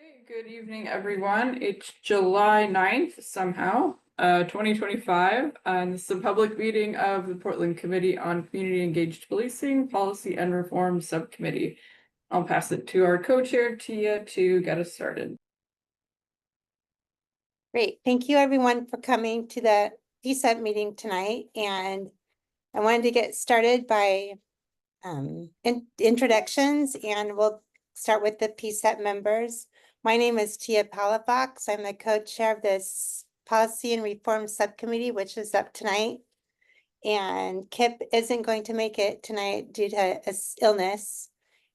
Okay, good evening, everyone. It's July 9th, somehow, 2025, and this is a public meeting of the Portland Committee on Community Engaged Policing, Policy and Reform Subcommittee. I'll pass it to our co-chair, Tia, to get us started. Great. Thank you, everyone, for coming to the PCCEP meeting tonight. And I wanted to get started by introductions, and we'll start with the PCCEP members. My name is Tia Palafox. I'm the co-chair of this Policy and Reform Subcommittee, which is up tonight. And Kip isn't going to make it tonight due to illness.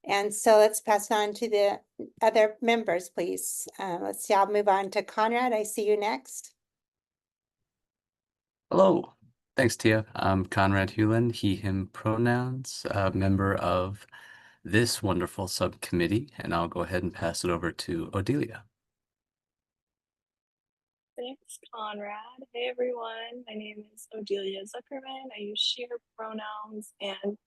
And so let's pass on to the other members, please. Let's see, I'll move on to Conrad. I see you next. Hello. Thanks, Tia. I'm Conrad Hewlin, he, him pronouns, member of this wonderful subcommittee, and I'll go ahead and pass it over to Odelia. Thanks, Conrad. Hey, everyone. My name is Odelia Zuckerman. I use she, her pronouns, and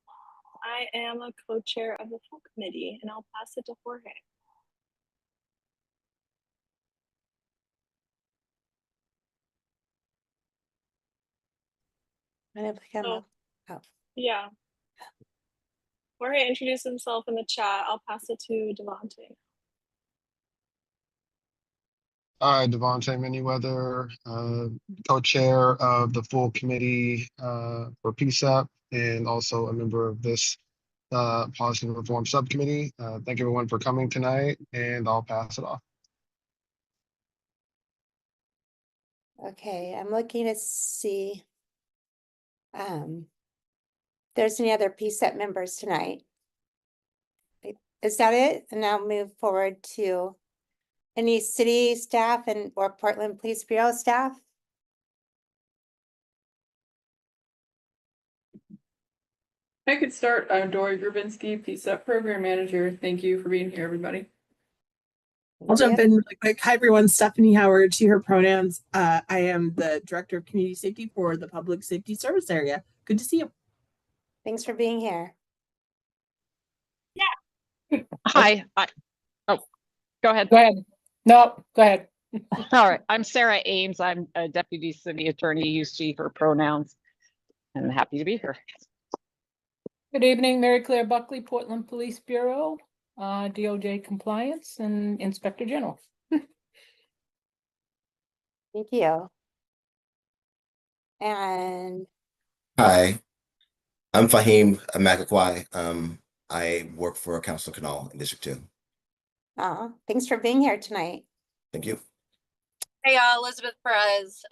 I am a co-chair of the full committee, and I'll pass it to Jorge. Yeah. Jorge introduced himself in the chat. I'll pass it to Devontae. Hi, Devontae Manyweather, co-chair of the full committee for PCCEP and also a member of this policy and reform subcommittee. Thank everyone for coming tonight, and I'll pass it off. Okay, I'm looking to see there's any other PCCEP members tonight. Is that it? And now move forward to any city staff and or Portland Police Bureau staff. I could start. I'm Dory Grubinski, PCCEP Program Manager. Thank you for being here, everybody. I'll jump in really quick. Hi, everyone. Stephanie Howard, she, her pronouns. I am the Director of Community Safety for the Public Safety Service Area. Good to see you. Thanks for being here. Yeah. Hi. Oh, go ahead. Go ahead. No, go ahead. All right. I'm Sarah Ames. I'm a Deputy City Attorney, use she, her pronouns, and happy to be here. Good evening, Mary Claire Buckley, Portland Police Bureau, DOJ Compliance and Inspector General. Thank you. And hi, I'm Fahim Makakwai. I work for Council Canal in District 2. Thanks for being here tonight. Thank you. Hey y'all, Elizabeth Perez,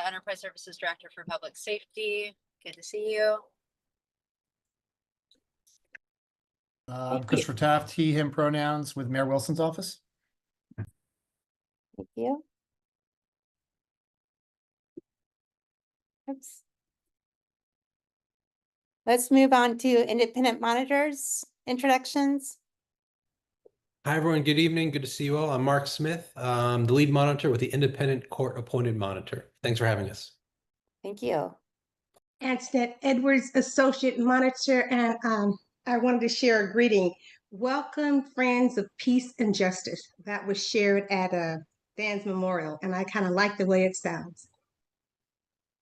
Enterprise Services Director for Public Safety. Good to see you. Christopher Taft, he, him pronouns with Mayor Wilson's office. Thank you. Oops. Let's move on to independent monitors, introductions. Hi, everyone. Good evening. Good to see you all. I'm Mark Smith, the lead monitor with the Independent Court Appointed Monitor. Thanks for having us. Thank you. Antoinette Edwards, Associate Monitor, and I wanted to share a greeting. Welcome, friends of peace and justice. That was shared at Dan's Memorial, and I kind of like the way it sounds.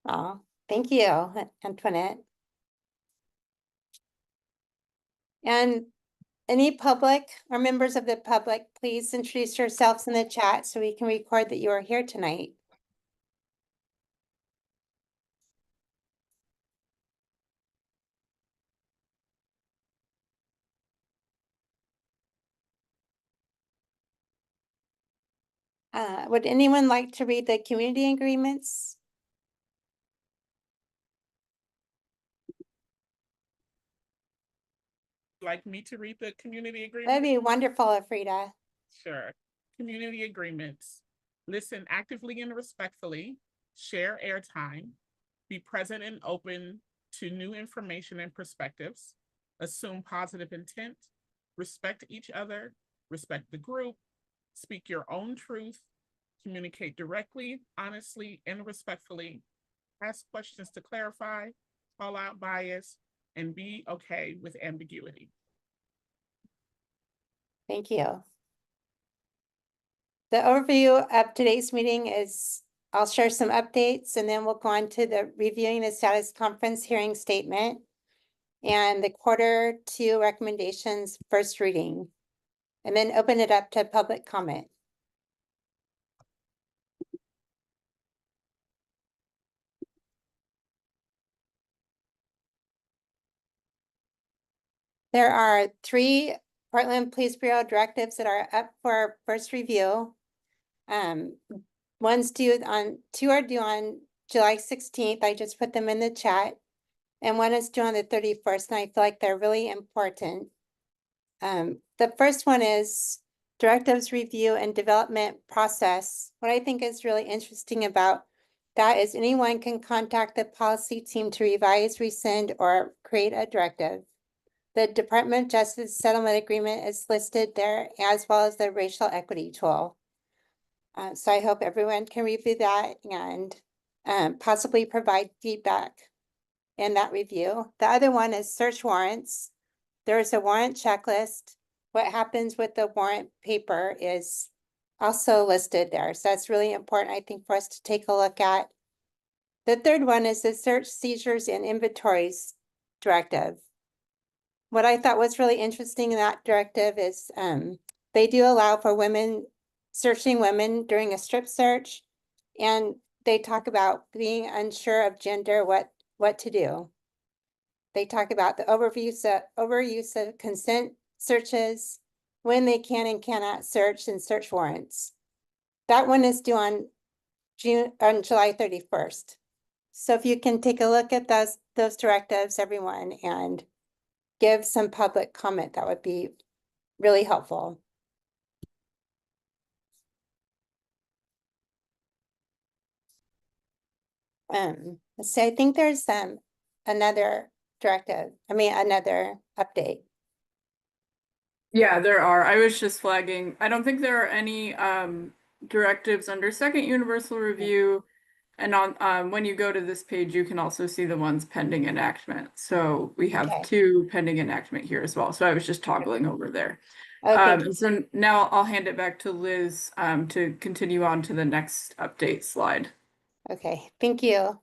Oh, thank you, Antoinette. And any public or members of the public, please introduce yourselves in the chat so we can record that you are here tonight. Would anyone like to read the community agreements? Like me to read the community agreement? That'd be wonderful, Afrida. Sure. Community agreements. Listen actively and respectfully, share airtime, be present and open to new information and perspectives, assume positive intent, respect each other, respect the group, speak your own truth, communicate directly, honestly, and respectfully, ask questions to clarify, call out bias, and be okay with ambiguity. Thank you. The overview of today's meeting is, I'll share some updates and then we'll go on to the reviewing the status conference hearing statement and the Q2 recommendations first reading, and then open it up to public comment. There are 3 Portland Police Bureau directives that are up for first review. One's due on, 2 are due on July 16th. I just put them in the chat. And one is due on the 31st, and I feel like they're really important. The first one is directives review and development process. What I think is really interesting about that is anyone can contact the policy team to revise, rescind, or create a directive. The Department of Justice settlement agreement is listed there, as well as the racial equity tool. So I hope everyone can review that and possibly provide feedback in that review. The other one is search warrants. There is a warrant checklist. What happens with the warrant paper is also listed there. So that's really important, I think, for us to take a look at. The third one is the search, seizures, and inventories directive. What I thought was really interesting in that directive is they do allow for women, searching women during a strip search. And they talk about being unsure of gender, what to do. They talk about the overuse of consent searches, when they can and cannot search, and search warrants. That one is due on July 31st. So if you can take a look at those directives, everyone, and give some public comment, that would be really helpful. Let's see, I think there's another directive, another update. Yeah, there are. I was just flagging. I don't think there are any directives under second universal review. And on when you go to this page, you can also see the ones pending enactment. So we have Okay. 2 pending enactment here as well. So I was just toggling over there. Okay. So now I'll hand it back to Liz to continue on to the next update slide. Okay, thank you.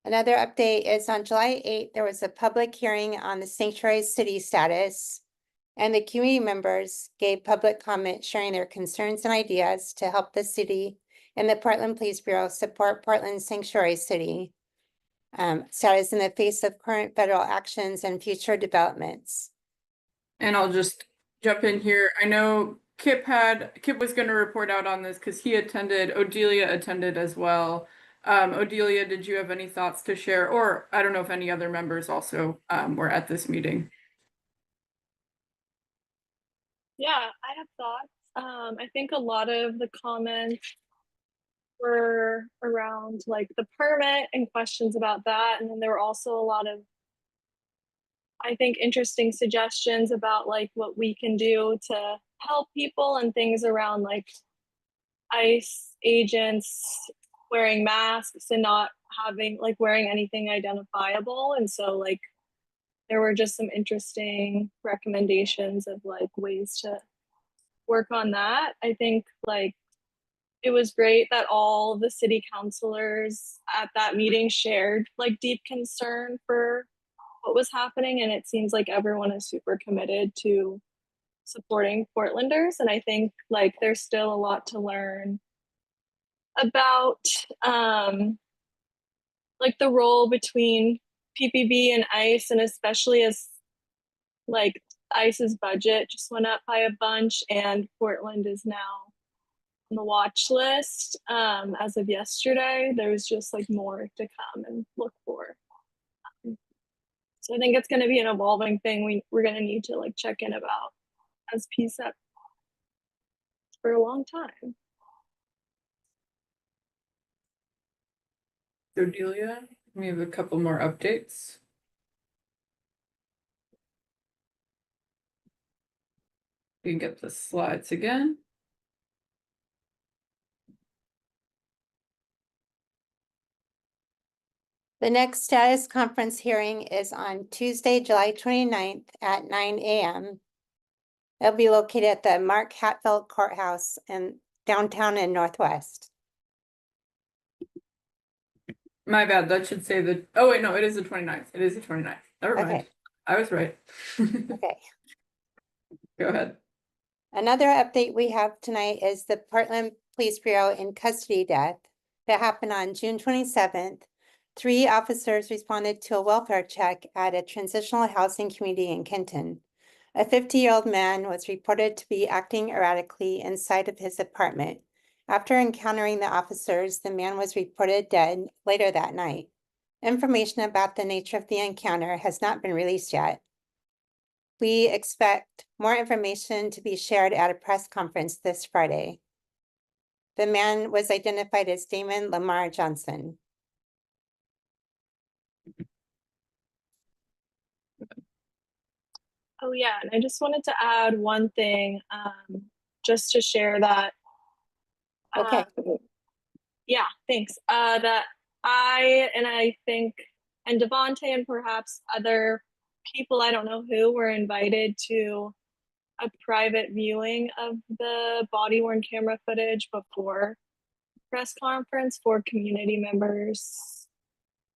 Another update is on July 8th, there was a public hearing on the sanctuary city status. And the community members gave public comment sharing their concerns and ideas to help the city and the Portland Police Bureau support Portland's sanctuary city status in the face of current federal actions and future developments. And I'll just jump in here. I know Kip was going to report out on this because he attended. Odelia attended as well. Odelia, did you have any thoughts to share? Or I don't know if any other members also were at this meeting. Yeah, I have thoughts. I think a lot of the comments were around like the permit and questions about that. And then there were also a lot of, I think, interesting suggestions about like what we can do to help people and things around like ICE agents wearing masks and not having like wearing anything identifiable. And so like there were just some interesting recommendations of like ways to work on that. I think like it was great that all the city councilors at that meeting shared like deep concern for what was happening. And it seems like everyone is super committed to supporting Portlanders. And I think like there's still a lot to learn about like the role between PPB and ICE, and especially as like ICE's budget just went up by a bunch and Portland is now on the watch list as of yesterday. There's just like more to come and look for. So I think it's going to be an evolving thing we're going to need to like check in about as PCCEP for a long time. So Delia, we have a couple more updates. You can get the slides again. The next status conference hearing is on Tuesday, July 29th at 9 a.m. It'll be located at the Mark Hatfield Courthouse in downtown in Northwest. Oh, my bad, that should say the, oh wait, no, it is the 29th. It is the 29th. Never mind. Okay. I was right. Okay. Go ahead. Another update we have tonight is the Portland Police Bureau in custody death that happened on June 27th. 3 officers responded to a welfare check at a transitional housing community in Kenton. A 50-year-old man was reported to be acting erratically inside of his apartment. After encountering the officers, the man was reported dead later that night. Information about the nature of the encounter has not been released yet. We expect more information to be shared at a press conference this Friday. The man was identified as Damon Lamar Johnson. Oh yeah, and I just wanted to add one thing, just to share that. Okay. Yeah, thanks. That I think, and Devontae and perhaps other people, I don't know who, were invited to a private viewing of the body worn camera footage before press conference for community members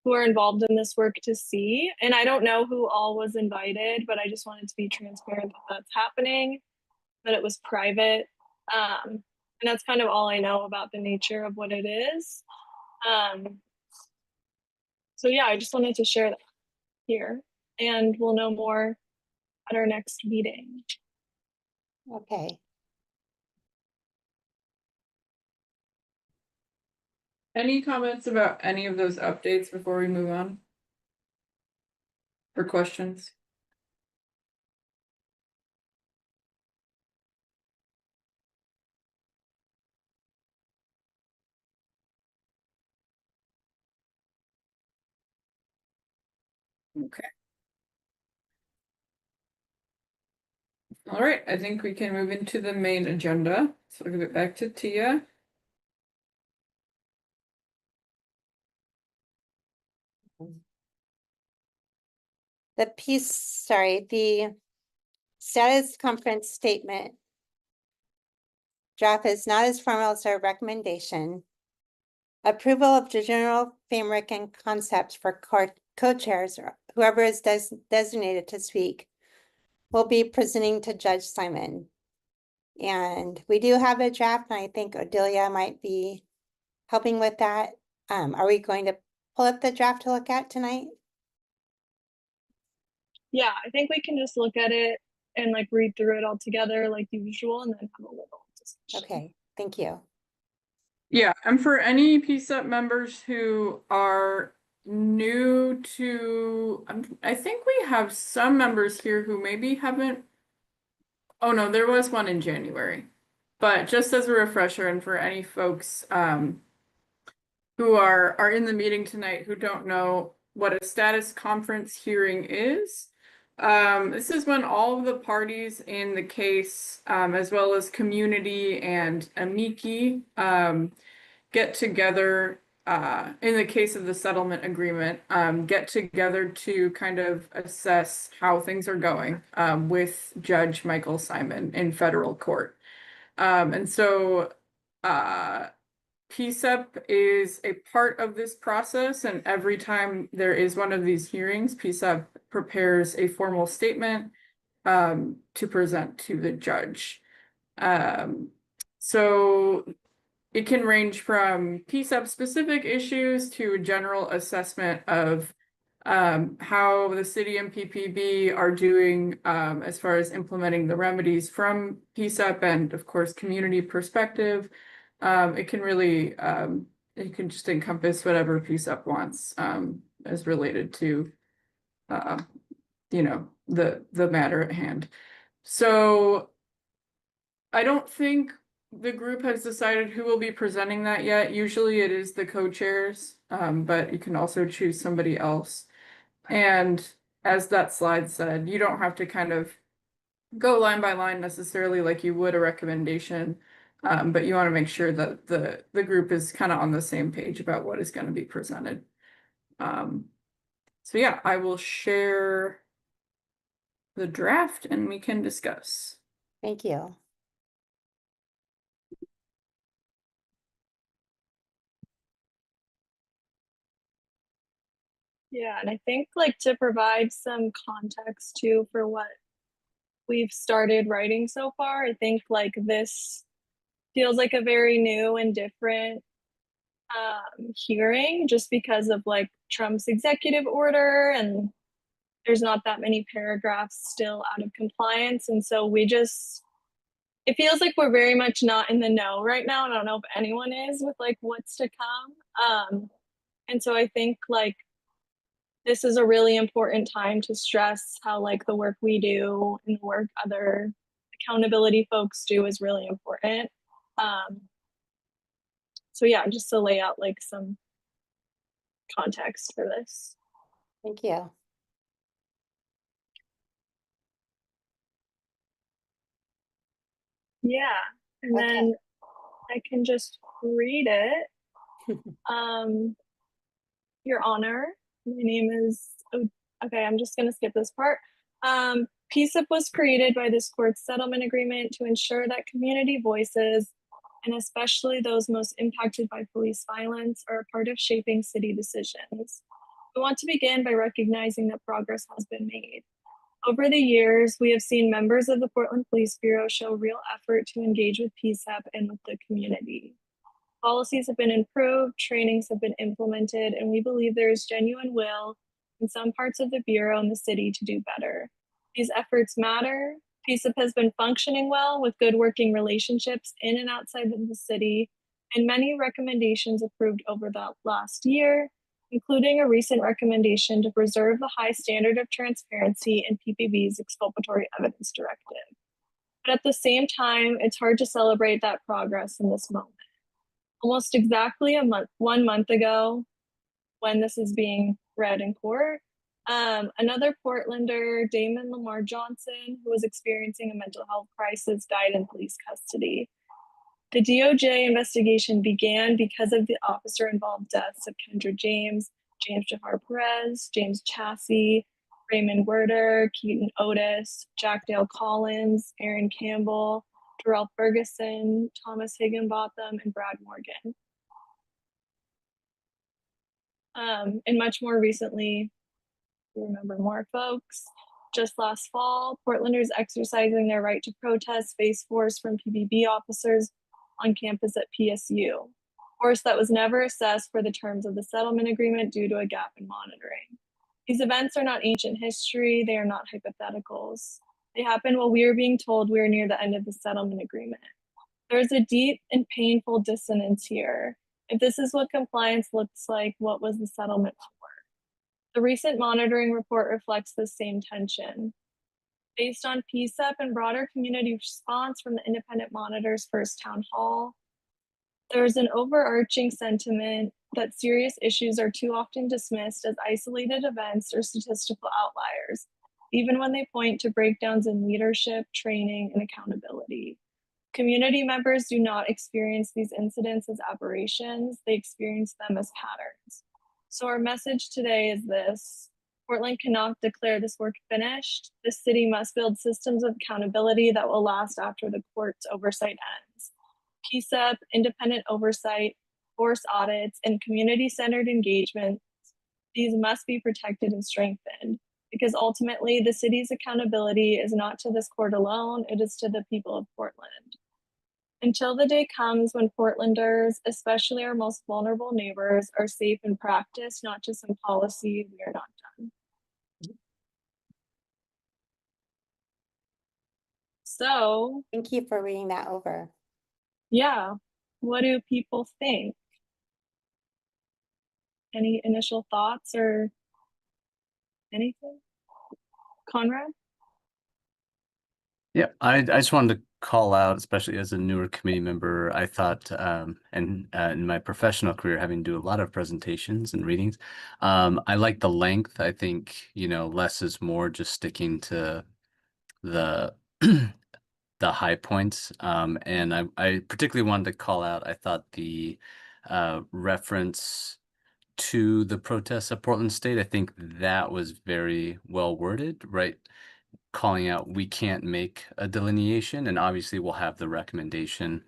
who are involved in this work to see. And I don't know who all was invited, but I just wanted to be transparent that that's happening, that it was private. And that's kind of all I know about the nature of what it is. So yeah, I just wanted to share that here, and we'll know more at our next meeting. Okay. Any comments about any of those updates before we move on? For questions? Okay. All right, I think we can move into the main agenda. So I'll give it back to Tia. The status conference statement draft is not as formal as our recommendation. Approval of the general framework and concepts for co-chairs, or whoever is designated to speak, will be presenting to Judge Simon. And we do have a draft, and I think Odelia might be helping with that. Are we going to pull up the draft to look at tonight? Yeah, I think we can just look at it and like read through it all together like usual, and then have a little discussion. Okay, thank you. Yeah, and for any PCCEP members who are new to, I think we have some members here who maybe haven't. Oh no, there was one in January. But just as a refresher, and for any folks who are in the meeting tonight who don't know what a status conference hearing is, this is when all of the parties in the case, as well as community and amici, get together, in the case of the settlement agreement, get together to kind of assess how things are going with Judge Michael Simon in federal court. And so PCCEP is a part of this process, and every time there is one of these hearings, PCCEP prepares a formal statement to present to the judge. So it can range from PCCEP specific issues to a general assessment of how the city and PPB are doing as far as implementing the remedies from PCCEP and of course community perspective. It can really it can just encompass whatever PCCEP wants as related to you know, the matter at hand. So I don't think the group has decided who will be presenting that yet. Usually it is the co-chairs, but you can also choose somebody else. And as that slide said, you don't have to kind of go line by line necessarily like you would a recommendation, but you want to make sure that the group is kind of on the same page about what is going to be presented. So yeah, I will share the draft and we can discuss. Thank you. Yeah, and I think like to provide some context too for what we've started writing so far, I think like this feels like a very new and different hearing just because of like Trump's executive order and there's not that many paragraphs still out of compliance. And so it feels like we're very much not in the know right now. I don't know if anyone is with like what's to come. And so I think like this is a really important time to stress how like the work we do and the work other accountability folks do is really important. So yeah, just to lay out like some context for this. Thank you. Yeah, and Okay. then I can just read it. Your Honor, my name is, oh, okay, I'm just gonna skip this part. PCCEP was created by this court's settlement agreement to ensure that community voices, and especially those most impacted by police violence, are a part of shaping city decisions. We want to begin by recognizing that progress has been made. Over the years, we have seen members of the Portland Police Bureau show real effort to engage with PCCEP and with the community. Policies have been improved, trainings have been implemented, and we believe there is genuine will in some parts of the Bureau and the city to do better. These efforts matter. PCCEP has been functioning well with good working relationships in and outside of the city, and many recommendations approved over the last year, including a recent recommendation to preserve the high standard of transparency in PPB's exculpatory evidence directive. But at the same time, it's hard to celebrate that progress in this moment. Almost exactly 1 month ago, when this is being read in court, another Portlander, Damon Lamar Johnson, who was experiencing a mental health crisis, died in police custody. The DOJ investigation began because of the officer-involved deaths of Kendra James, James Jahar Perez, James Chassie, Raymond Werder, Keaton Otis, Jack Dale Collins, Aaron Campbell, Terrell Ferguson, Thomas Higginbotham, and Brad Morgan. And much more recently, you remember more folks. Just last fall, Portlanders exercising their right to protest faced force from PBB officers on campus at PSU, force that was never assessed for the terms of the settlement agreement due to a gap in monitoring. These events are not ancient history, they are not hypotheticals. They happened while we were being told we were near the end of the settlement agreement. There's a deep and painful dissonance here. If this is what compliance looks like, what was the settlement for? The recent monitoring report reflects the same tension. Based on PCCEP and broader community response from the independent monitor's first town hall, there's an overarching sentiment that serious issues are too often dismissed as isolated events or statistical outliers, even when they point to breakdowns in leadership, training, and accountability. Community members do not experience these incidents as aberrations, they experience them as patterns. So our message today is this: Portland cannot declare this work finished. The city must build systems of accountability that will last after the court's oversight ends. PCCEP, independent oversight, force audits, and community-centered engagement, these must be protected and strengthened, because ultimately the city's accountability is not to this court alone, it is to the people of Portland. Until the day comes when Portlanders, especially our most vulnerable neighbors, are safe in practice, not just in policy, we are not done. So, Thank you for reading that over. yeah, what do people think? Any initial thoughts or anything? Conrad? Yeah, I just wanted to call out, especially as a newer committee member, I thought, in my professional career, having to do a lot of presentations and readings, I like the length. I think, less is more, just sticking to the the high points. And I particularly wanted to call out, I thought the reference to the protests at Portland State, I think that was very well worded, right? Calling out we can't make a delineation, and obviously we'll have the recommendation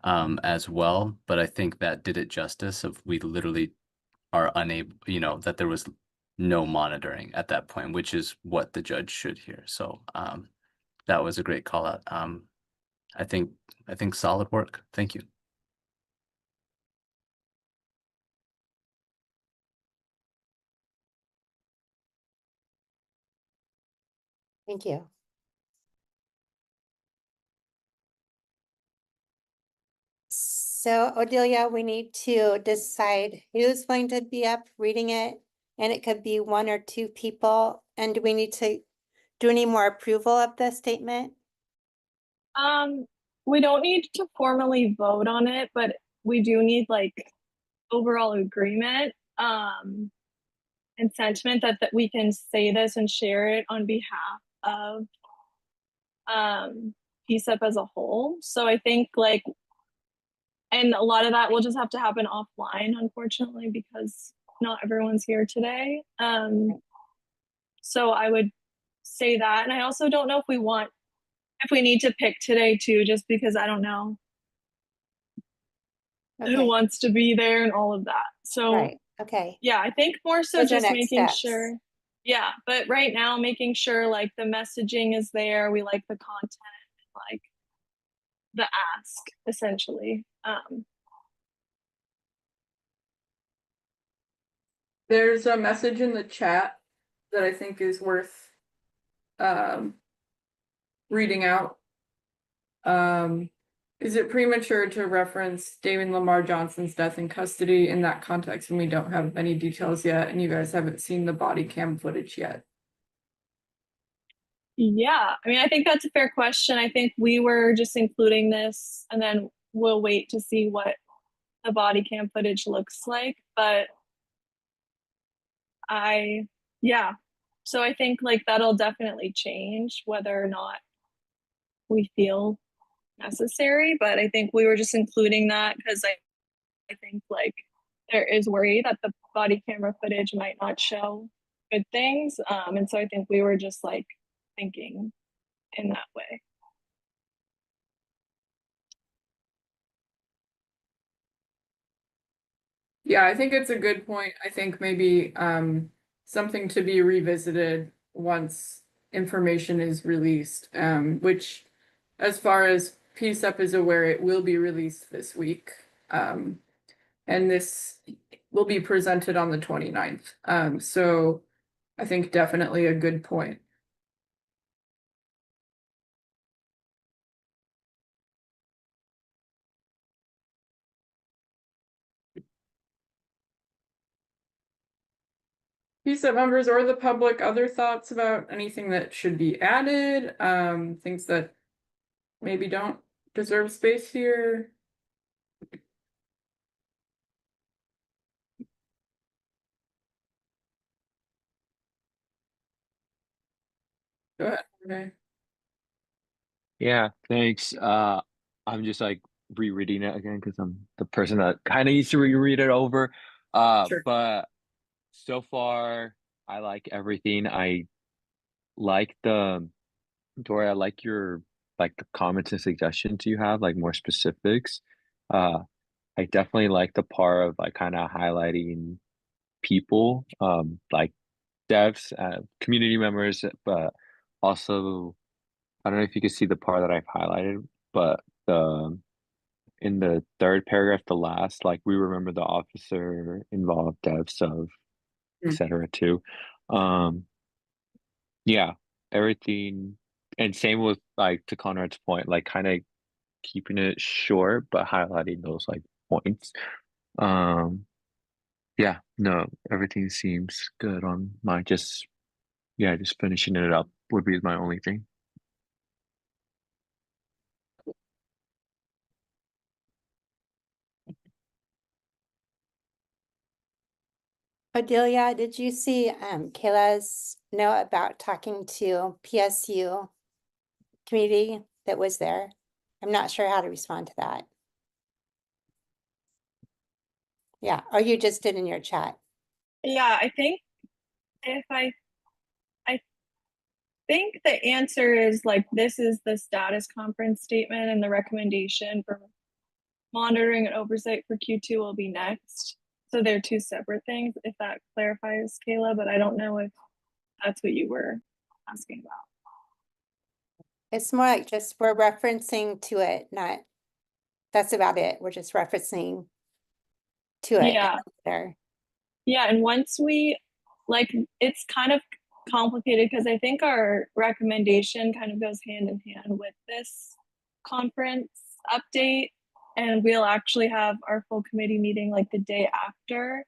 as well. But I think that did it justice of we literally are unable, that there was no monitoring at that point, which is what the judge should hear. So that was a great call out. I think solid work. Thank you. Thank you. So Odelia, we need to decide who's going to be up reading it, and it could be 1 or 2 people. And do we need to do any more approval of the statement? We don't need to formally vote on it, but we do need like overall agreement, and sentiment that we can say this and share it on behalf of PCCEP as a whole. So I think like, and a lot of that will just have to happen offline, unfortunately, because not everyone's here today. So I would say that. And I also don't know if we need to pick today too, just because I don't know who wants to be there and all of that. So Right, okay. yeah, I think more so Those are just next making steps. sure. Yeah, but right now making sure like the messaging is there, we like the content, like the ask essentially. There's a message in the chat that I think is worth reading out. Is it premature to reference Damon Lamar Johnson's death in custody in that context when we don't have any details yet and you guys haven't seen the body cam footage yet? Yeah, I mean, I think that's a fair question. I think we were just including this and then we'll wait to see what the body cam footage looks like. But yeah, so I think like that'll definitely change whether or not we feel necessary. But I think we were just including that because I think like there is worry that the body camera footage might not show good things. And so I think we were just like thinking in that way. Yeah, I think it's a good point. I think maybe something to be revisited once information is released, which as far as PCCEP is aware, it will be released this week. And this will be presented on the 29th. So I think definitely a good point. PCCEP members or the public, other thoughts about anything that should be added, things that maybe don't deserve space here? Go ahead. Okay. Yeah, thanks. I'm just like rereading it again because I'm the person that kind of needs to reread it over. Sure. But so far, I like everything. I like Dory, I like your like the comments and suggestions you have, like more specifics. I definitely like the part of like kind of highlighting people, like devs, community members, but also I don't know if you can see the part that I've highlighted, but in the third paragraph, the last, like we remember the officer involved, devs of etc. too. Yeah, everything, and same with like to Conrad's point, like kind of keeping it short but highlighting those like points. Yeah, no, everything seems good on my just finishing it up would be my only thing. Adelia, did you see Kayla's note about talking to PSU community that was there? I'm not sure how to respond to that. Yeah, or you just did in your chat. Yeah, I think if I think the answer is like, this is the status conference statement and the recommendation for monitoring and oversight for Q2 will be next. So they're two separate things, if that clarifies, Kayla, but I don't know if that's what you were asking about. It's more like just we're referencing to it, not, that's about it. We're just referencing to it. Yeah. There. Yeah, and once we, like, it's kind of complicated because I think our recommendation kind of goes hand in hand with this conference update. And we'll actually have our full committee meeting like the day after,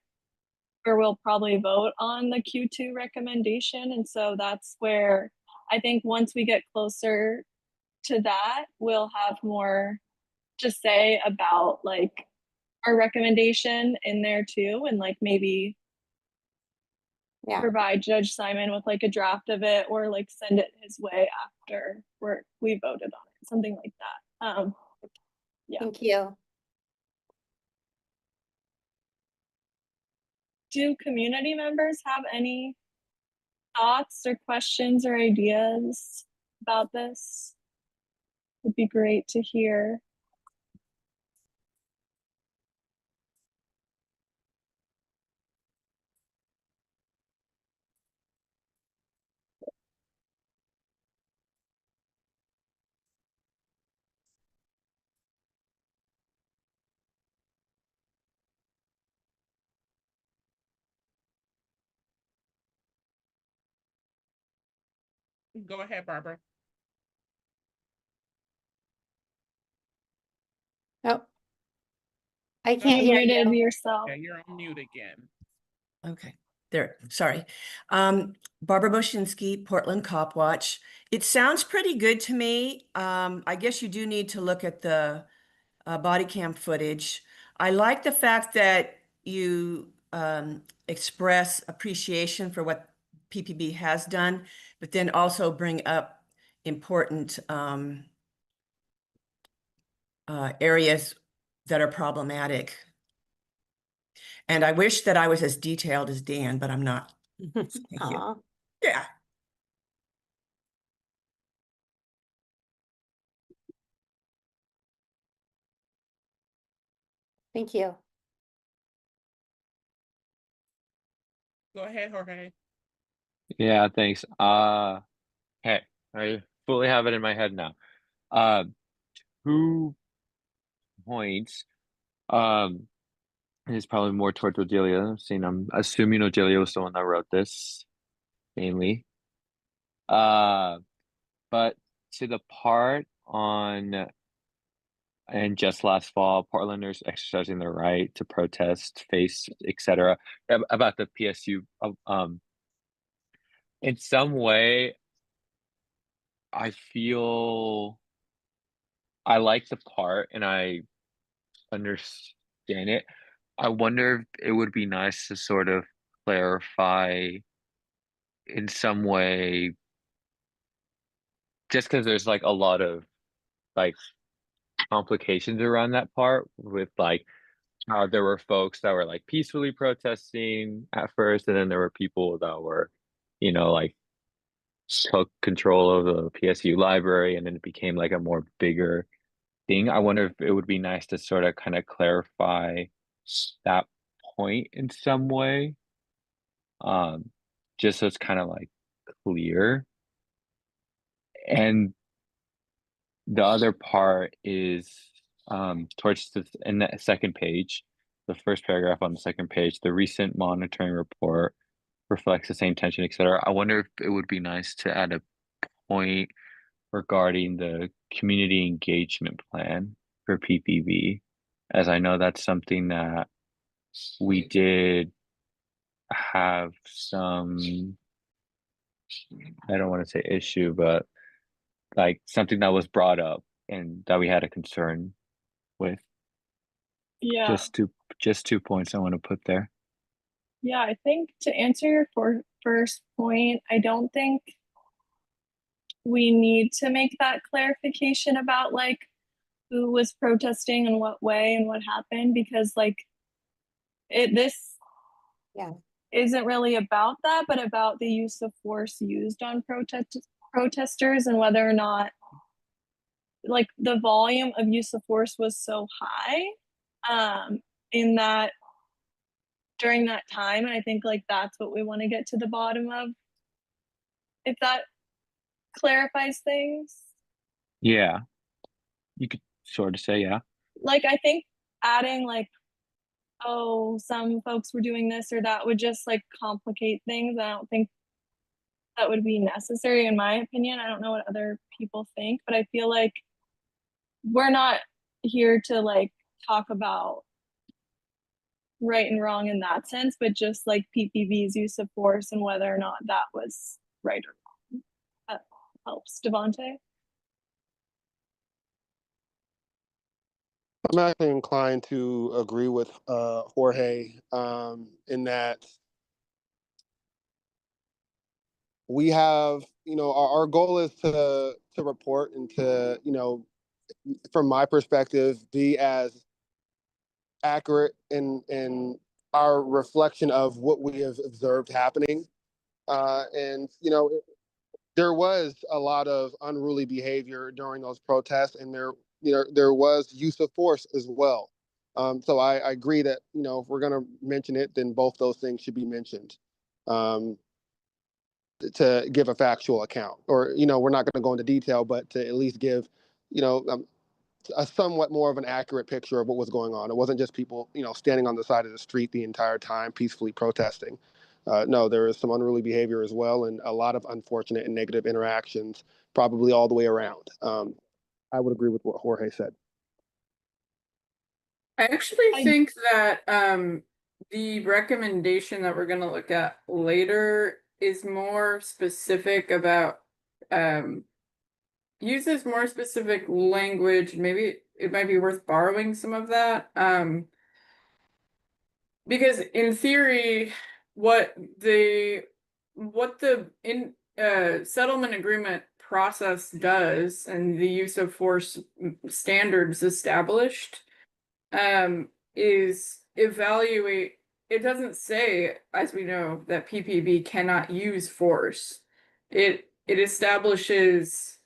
where we'll probably vote on the Q2 recommendation. And so that's where I think once we get closer to that, we'll have more to say about like our recommendation in there too, and like maybe provide Judge Simon with like a draft of it, or like send it his way after we voted on it, something like that. Yeah. Thank you. Do community members have any thoughts or questions or ideas about this? Would be great to hear. Go ahead, Barbara. Oh, I can't hear Muted you. yourself. Yeah, you're on mute again. Okay, there, sorry. Barbara Boshinsky, Portland Cop Watch. It sounds pretty good to me. I guess you do need to look at the body cam footage. I like the fact that you express appreciation for what PPB has done, but then also bring up important areas that are problematic. And I wish that I was as detailed as Dan, but I'm not. Thank you. Yeah. Thank you. Go ahead, Jorge. Yeah, thanks. Hey, I fully have it in my head now. 2 points. It's probably more towards Odelia, seeing I'm assuming Odelia was the one that wrote this, mainly. But to the part on, and just last fall, Portlanders exercising their right to protest, face, etc., about the PSU. In some way, I feel I like the part and I understand it. I wonder if it would be nice to sort of clarify in some way, just because there's like a lot of like complications around that part with like how there were folks that were like peacefully protesting at first, and then there were people that were, like took control of the PSU library, and then it became like a more bigger thing. I wonder if it would be nice to sort of kind of clarify that point in some way. Just so it's kind of like clear. And the other part is towards in the second page, the first paragraph on the second page, the recent monitoring report reflects the same tension, etc. I wonder if it would be nice to add a point regarding the community engagement plan for PPV, as I know that's something that we did have some, I don't want to say issue, but like something that was brought up and that we had a concern with. Yeah. Just 2 points I want to put there. Yeah, I think to answer your first point, I don't think we need to make that clarification about like who was protesting in what way and what happened, because like this isn't really about that, but about the use of force used on protesters and whether or not like the volume of use of force was so high in that during that time. And I think like that's what we want to get to the bottom of, if that clarifies things. Yeah, you could sort of say, yeah. Like I think adding like, oh, some folks were doing this or that would just like complicate things. I don't think that would be necessary in my opinion. I don't know what other people think, but I feel like we're not here to like talk about right and wrong in that sense, but just like PPV's use of force and whether or not that was right or wrong. That helps. Devontae? I'm actually inclined to agree with Jorge in that we have, our goal is to report and to, from my perspective, be as accurate in our reflection of what we have observed happening. And, there was a lot of unruly behavior during those protests, and there was use of force as well. So I agree that, if we're going to mention it, then both those things should be mentioned to give a factual account. Or, we're not going to go into detail, but to at least give, a somewhat more of an accurate picture of what was going on. It wasn't just people, standing on the side of the street the entire time peacefully protesting. No, there is some unruly behavior as well, and a lot of unfortunate and negative interactions, probably all the way around. I would agree with what Jorge said. I actually think that the recommendation that we're going to look at later is more specific about uses more specific language. Maybe it might be worth borrowing some of that. Because in theory, what the settlement agreement process does and the use of force standards established is evaluate. It doesn't say, as we know, that PPB cannot use force. It establishes,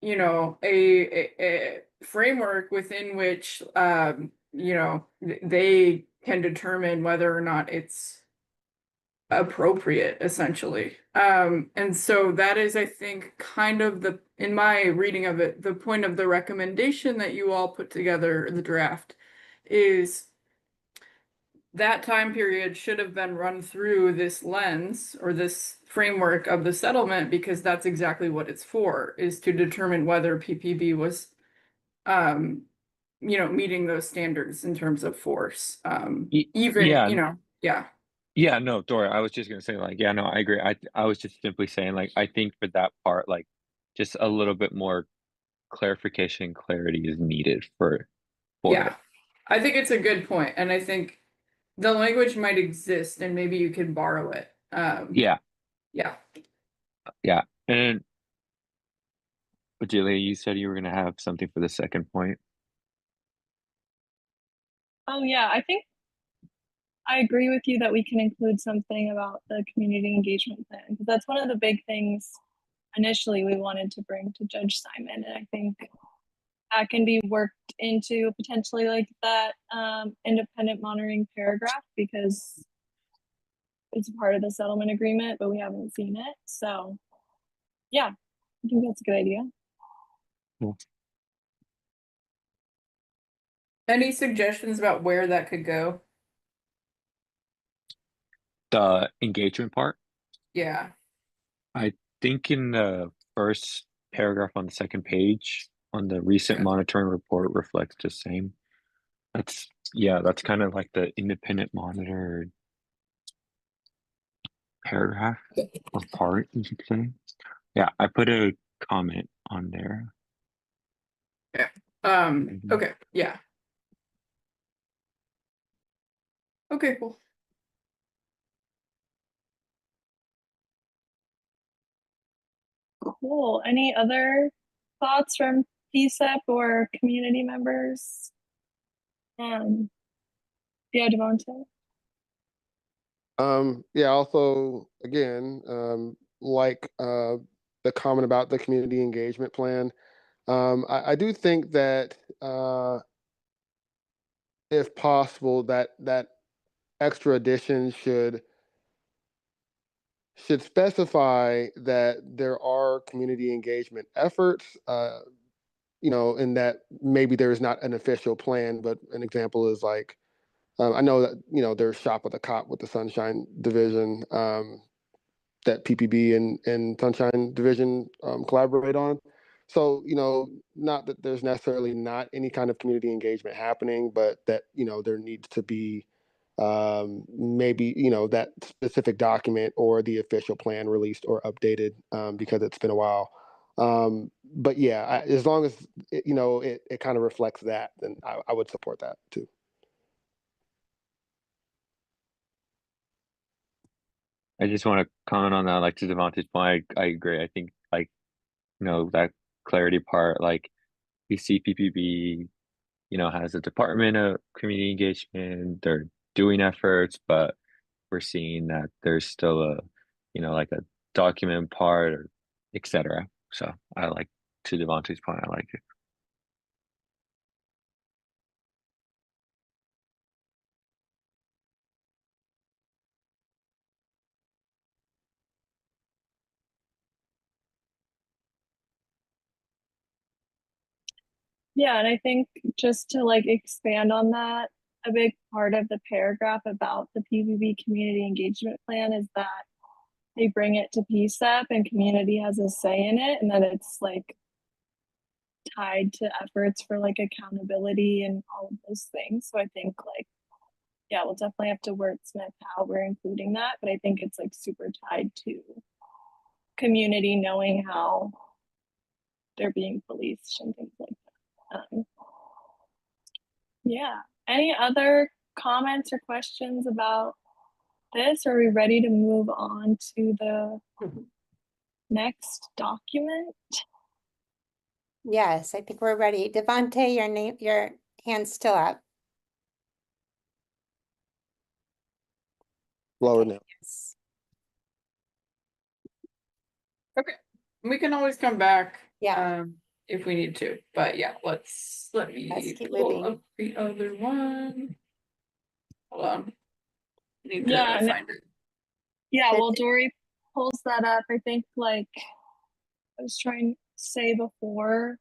a framework within which they can determine whether or not it's appropriate, essentially. And so that is, I think, kind of in my reading of it, the point of the recommendation that you all put together, the draft, is that time period should have been run through this lens or this framework of the settlement, because that's exactly what it's for, is to determine whether PPB was meeting those standards in terms of force. Yeah. Yeah, no, Dora, I was just gonna say, like, yeah, no, I agree. I was just simply saying, like, I think for that part, like, just a little bit more clarification, clarity is needed for Yeah, it. I think it's a good point, and I think the language might exist, and maybe you can borrow it. Yeah, Yeah. and Julia, you said you were gonna have something for the second point. Oh yeah, I think I agree with you that we can include something about the community engagement plan, because that's one of the big things initially we wanted to bring to Judge Simon. And I think that can be worked into potentially like that independent monitoring paragraph, because it's part of the settlement agreement, but we haven't seen it. So yeah, I think that's a good idea. Cool. Any suggestions about where that could go? The engagement part, Yeah. I think in the first paragraph on the second page on the recent monitoring report reflects the same. That's kind of like the independent monitor paragraph or part, you should say. Yeah, I put a comment on there. Yeah. Okay. Yeah. Okay, cool. Cool. Any other thoughts from PCCEP or community members? Yeah, Devontae. Yeah, also, again, like the comment about the community engagement plan. I do think that if possible, that extra addition should specify that there are community engagement efforts, and that maybe there is not an official plan, but an example is like, I know that, there's Shop with a Cop with the Sunshine Division, that PPB and Sunshine Division collaborate on. So, not that there's necessarily not any kind of community engagement happening, but that, there needs to be maybe, that specific document or the official plan released or updated because it's been a while. But yeah, as long as, it kind of reflects that, then I would support that too. I just want to comment on that, like to Devontae's point, I agree. I think like, that clarity part, like we see PPB, has a department of community engagement, they're doing efforts, but we're seeing that there's still a, like a document part or etc. So I like to Devontae's point, I like it. Yeah, and I think just to like expand on that, a big part of the paragraph about the PVB community engagement plan is that they bring it to PCEP and community has a say in it, and that it's like tied to efforts for like accountability and all of those things. So I think like, yeah, we'll definitely have to wordsmith how we're including that, but I think it's like super tied to community knowing how they're being policed and things like that. Yeah. Any other comments or questions about this? Are we ready to move on to the next document? Yes, I think we're ready. Devontae, your hand's still up. Lower now. Yes. Okay, we can always come back. Yeah. If we need to, but yeah, let me keep pull moving. up the other one. Hold on. Need Yeah, to find it. Yeah, well, Dory pulls that up. I think like I was trying to say before,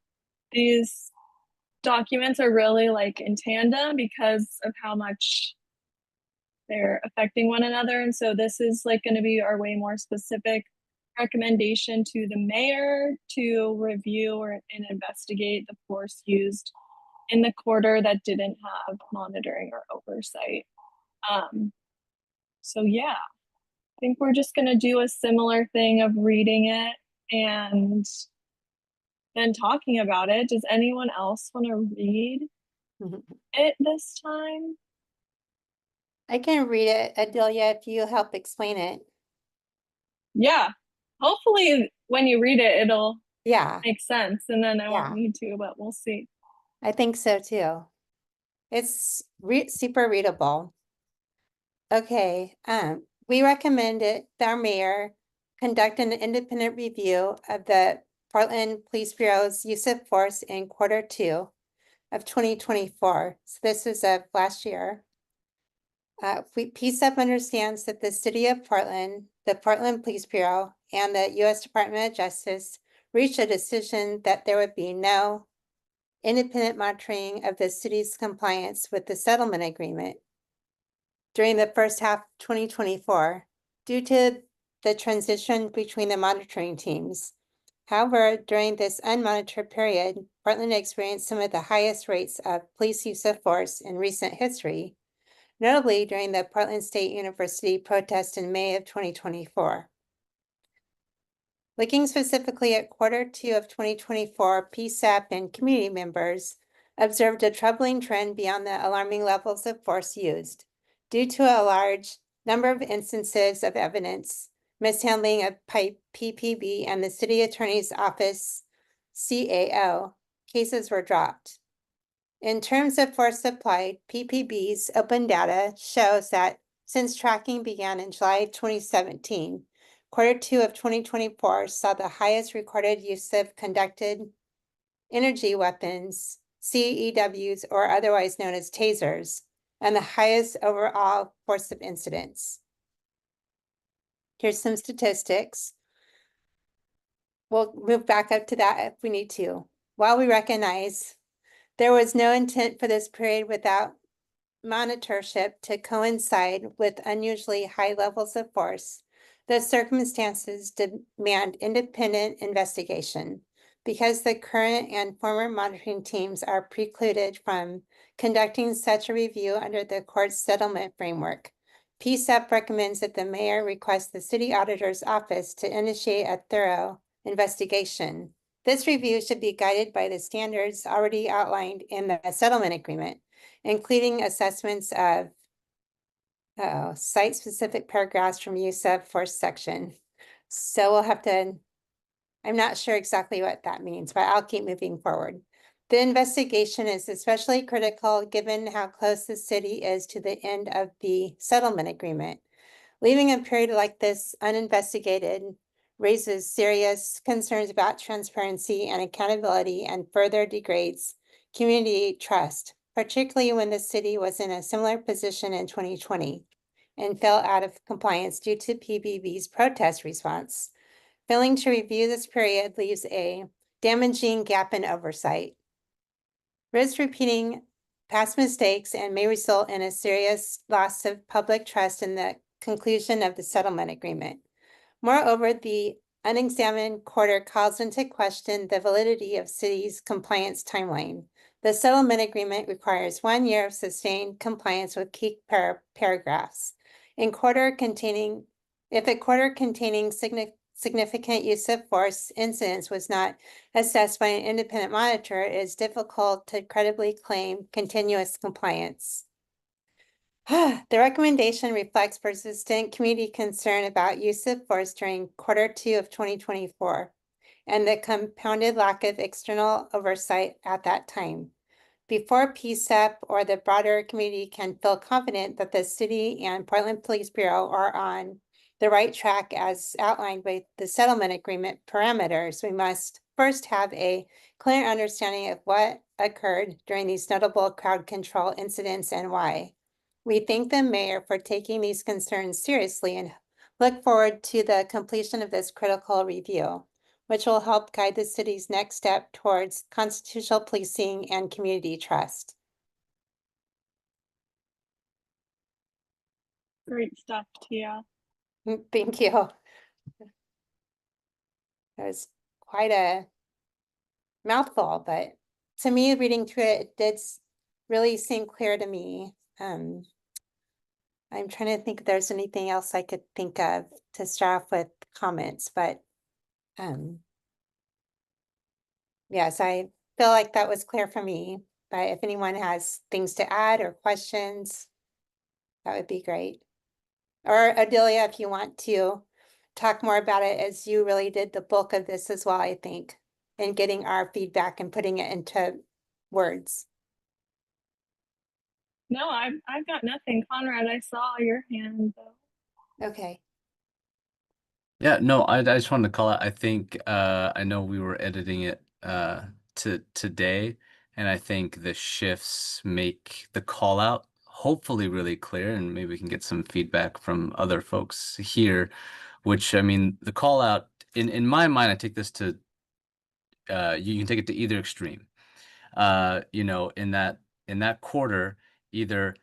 these documents are really like in tandem because of how much they're affecting one another. And so this is like going to be our way more specific recommendation to the mayor to review and investigate the force used in the quarter that didn't have monitoring or oversight. So yeah, I think we're just going to do a similar thing of reading it and then talking about it. Does anyone else want to read it this time? I can read it, Adelia, if you help explain it. Yeah. Hopefully when you read it, it'll make sense. And then I won't need to, but we'll see. I think so too. It's super readable. Okay, we recommend it, our mayor conduct an independent review of the Portland Police Bureau's use of force in Q2 of 2024. So this is of last year. PCEP understands that the city of Portland, the Portland Police Bureau, and the U.S. Department of Justice reached a decision that there would be no independent monitoring of the city's compliance with the settlement agreement during the first half of 2024 due to the transition between the monitoring teams. However, during this unmonitored period, Portland experienced some of the highest rates of police use of force in recent history, notably during the Portland State University protest in May of 2024. Looking specifically at Q2 of 2024, PCEP and community members observed a troubling trend beyond the alarming levels of force used due to a large number of instances of evidence mishandling of PPB and the city attorney's office CAO. Cases were dropped. In terms of force applied, PPB's open data shows that since tracking began in July 2017. Quarter two of 2024 saw the highest recorded use of conducted energy weapons, CEWs, or otherwise known as tasers, and the highest overall force of incidents. Here's some statistics. We'll move back up to that if we need to. While we recognize there was no intent for this period without monitorship to coincide with unusually high levels of force, the circumstances demand independent investigation. Because the current and former monitoring teams are precluded from conducting such a review under the court's settlement framework, PCCEP recommends that the mayor request the city auditor's office to initiate a thorough investigation. This review should be guided by the standards already outlined in the settlement agreement, including assessments of site-specific paragraphs from use of force section. So we'll have to, I'm not sure exactly what that means, but I'll keep moving forward. The investigation is especially critical given how close the city is to the end of the settlement agreement. Leaving a period like this uninvestigated raises serious concerns about transparency and accountability and further degrades community trust, particularly when the city was in a similar position in 2020 and fell out of compliance due to PBB's protest response. Failing to review this period leaves a damaging gap in oversight. Risks repeating past mistakes and may result in a serious loss of public trust in the conclusion of the settlement agreement. Moreover, the unexamined quarter calls into question the validity of city's compliance timeline. The settlement agreement requires 1 year of sustained compliance with key paragraphs. If a quarter containing significant use of force incidents was not assessed by an independent monitor, it is difficult to credibly claim continuous compliance. The recommendation reflects persistent community concern about use of force during quarter two of 2024 and the compounded lack of external oversight at that time. Before PCCEP or the broader community can feel confident that the city and Portland Police Bureau are on the right track as outlined by the settlement agreement parameters, we must first have a clear understanding of what occurred during these notable crowd control incidents and why. We thank the mayor for taking these concerns seriously and look forward to the completion of this critical review, which will help guide the city's next step towards constitutional policing and community trust. Great stuff, Tia. Thank you. That was quite a mouthful, but to me, reading through it, it did really seem clear to me. I'm trying to think if there's anything else I could think of to start off with comments, but yes, I feel like that was clear for me. But if anyone has things to add or questions, that would be great. Or Adelia, if you want to talk more about it, as you really did the bulk of this as well, I think, in getting our feedback and putting it into words. No, I've got nothing. Conrad, I saw your hand though. Okay. Yeah, no, I just wanted to call out, I think I know we were editing it to today, and I think the shifts make the call out hopefully really clear, and maybe we can get some feedback from other folks here, which, I mean, the call out in my mind, I take this to you can take it to either extreme. You know, in that quarter, either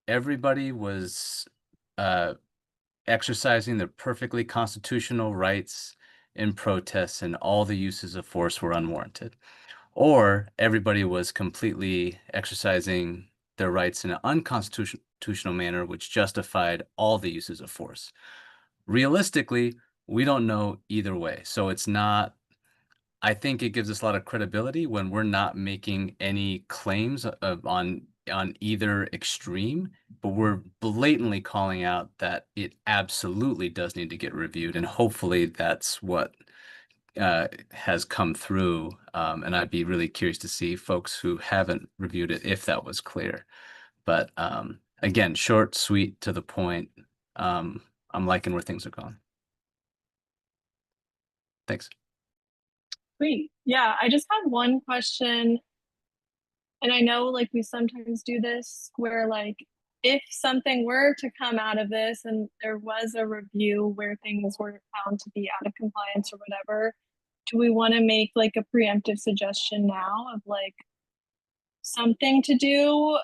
everybody was exercising their perfectly constitutional rights in protests and all the uses of force were unwarranted, or everybody was completely exercising their rights in an unconstitutional manner, which justified all the uses of force. Realistically, we don't know either way. So it's not, I think it gives us a lot of credibility when we're not making any claims on either extreme, but we're blatantly calling out that it absolutely does need to get reviewed. And hopefully that's what has come through. And I'd be really curious to see folks who haven't reviewed it, if that was clear. But again, short, sweet, to the point. I'm liking where things are going. Thanks. Great. Yeah, I just have one question. And I know like we sometimes do this where like if something were to come out of this and there was a review where things were found to be out of compliance or whatever, do we want to make like a preemptive suggestion now of like something to do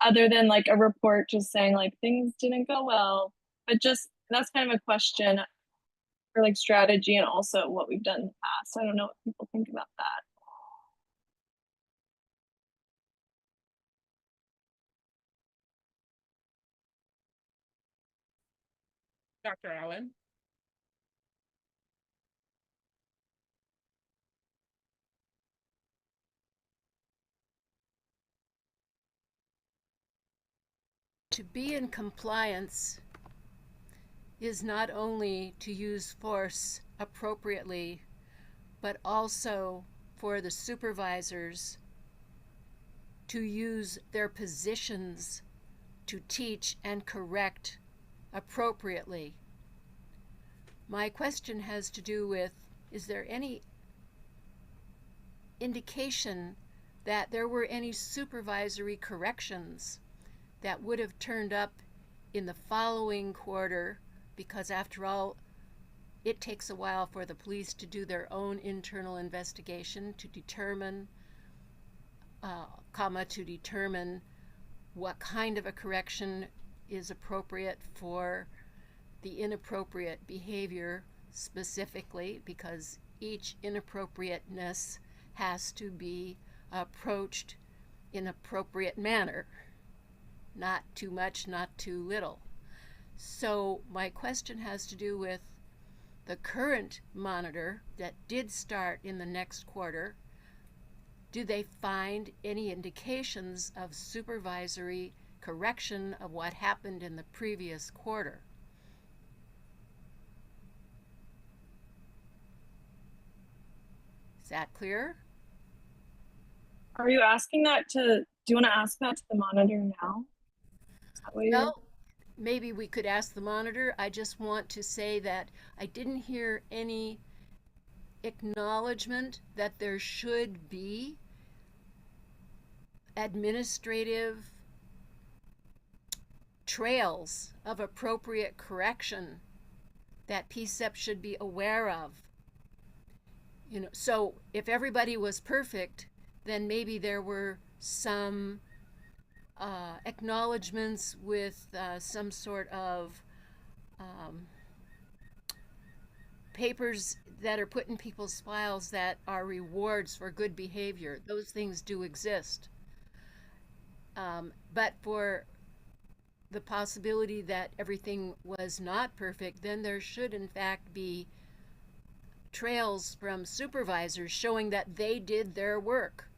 other than like a report just saying like things didn't go well, but just that's kind of a question for like strategy and also what we've done in the past. I don't know what people think about that. Dr. Allen? To be in compliance is not only to use force appropriately, but also for the supervisors to use their positions to teach and correct appropriately. My question has to do with, is there any indication that there were any supervisory corrections that would have turned up in the following quarter? Because after all, it takes a while for the police to do their own internal investigation to determine, to determine what kind of a correction is appropriate for the inappropriate behavior specifically, because each inappropriateness has to be approached in appropriate manner. Not too much, not too little. So my question has to do with the current monitor that did start in the next quarter. Do they find any indications of supervisory correction of what happened in the previous quarter? Is that clear? Are you asking that to, do you want to ask that to the monitor now? Well, maybe we could ask the monitor. I just want to say that I didn't hear any acknowledgement that there should be administrative trails of appropriate correction that PCCEP should be aware of. You know, so if everybody was perfect, then maybe there were some acknowledgements with some sort of papers that are put in people's files that are rewards for good behavior. Those things do exist. But for the possibility that everything was not perfect, then there should in fact be trails from supervisors showing that they did their work.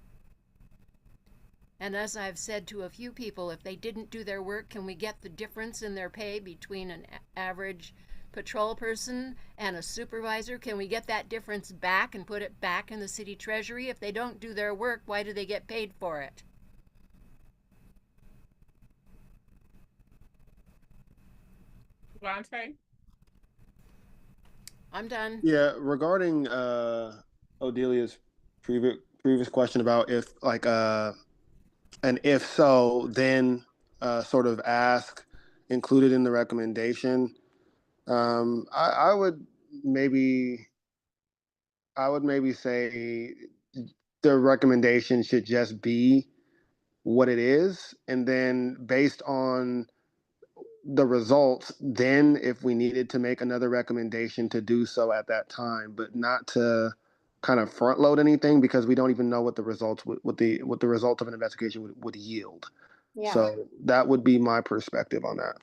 And as I've said to a few people, if they didn't do their work, can we get the difference in their pay between an average patrol person and a supervisor? Can we get that difference back and put it back in the city treasury? If they don't do their work, why do they get paid for it? Devontae? I'm done. Yeah, regarding Odelia's previous question about if like and if so, then sort of ask included in the recommendation. I would maybe say the recommendation should just be what it is, and then based on the results, then if we needed to make another recommendation, to do so at that time, but not to kind of front load anything, because we don't even know what the results what the result of an investigation would yield. Yeah. So that would be my perspective on that.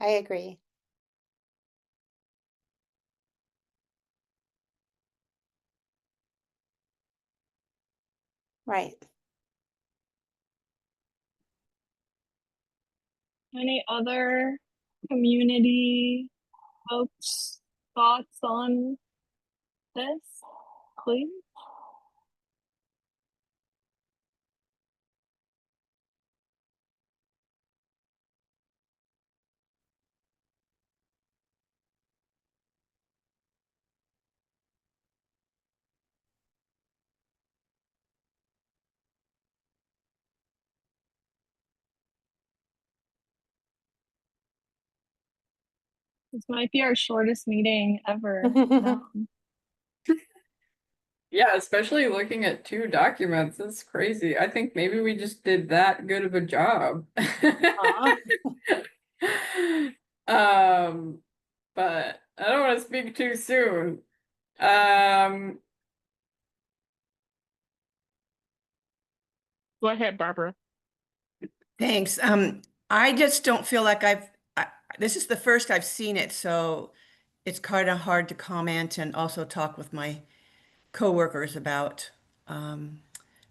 I agree. Right. Any other community folks' thoughts on this, please? This might be our shortest meeting ever. Yeah, especially looking at 2 documents. That's crazy. I think maybe we just did that good of a job. But I don't want to speak too soon. Go ahead, Barbara. Thanks. I just don't feel like this is the first I've seen it, so it's kind of hard to comment and also talk with my coworkers about.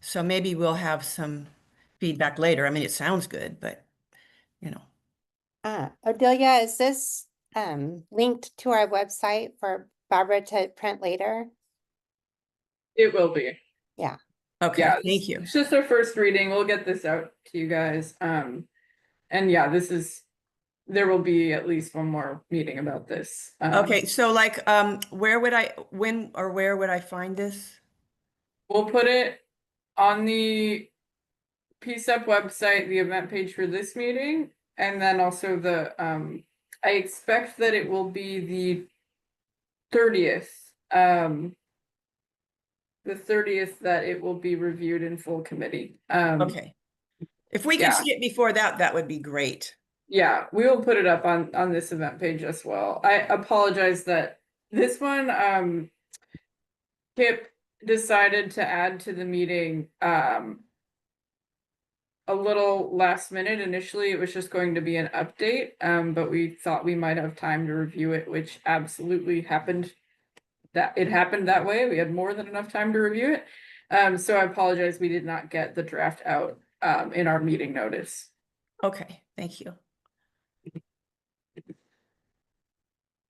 So maybe we'll have some feedback later. I mean, it sounds good, but you know. Odelia, is this linked to our website for Barbara to print later? It will be. Yeah. Okay, Yeah, thank you. it's just our first reading. We'll get this out to you guys. And yeah, there will be at least one more meeting about this. Okay, so like, where would I find this? We'll put it on the PCEP website, the event page for this meeting, and then also I expect that it will be the 30th. The 30th that it will be reviewed in full committee. Okay. If we could see it before that, that would be great. Yeah, we will put it up on this event page as well. I apologize that this one, Kip decided to add to the meeting a little last minute. Initially, it was just going to be an update, but we thought we might have time to review it, which absolutely happened. It happened that way. We had more than enough time to review it. So I apologize we did not get the draft out in our meeting notice. Okay, thank you.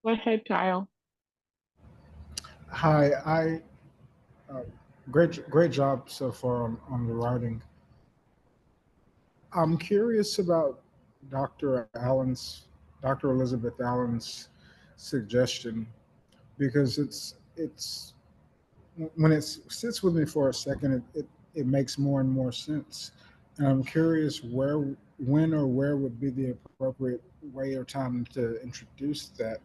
Go ahead, Kyle. Hi, great job so far on the writing. I'm curious about Dr. Elizabeth Allen's suggestion, because it's when it sits with me for a second, it makes more and more sense. And I'm curious when or where would be the appropriate way or time to introduce that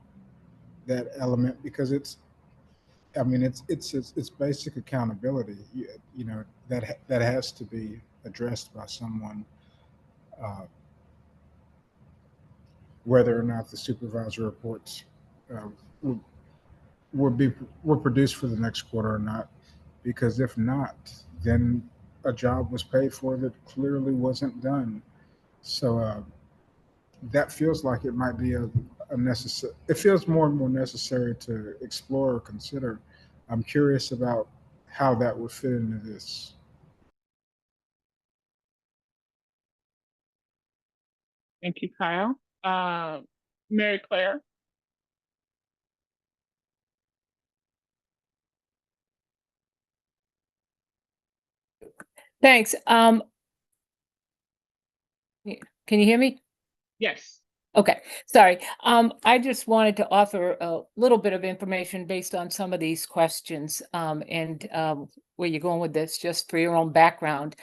element, because it's basic accountability, you know, that has to be addressed by someone, whether or not the supervisor reports uh, were produced for the next quarter or not. Because if not, then a job was paid for that clearly wasn't done. So that feels like it might be a necessary. It feels more and more necessary to explore or consider. I'm curious about how that would fit into this. Thank you, Kyle. Mary Claire. Thanks. Can you hear me? Yes. Okay, sorry. I just wanted to offer a little bit of information based on some of these questions, and where you're going with this, just for your own background.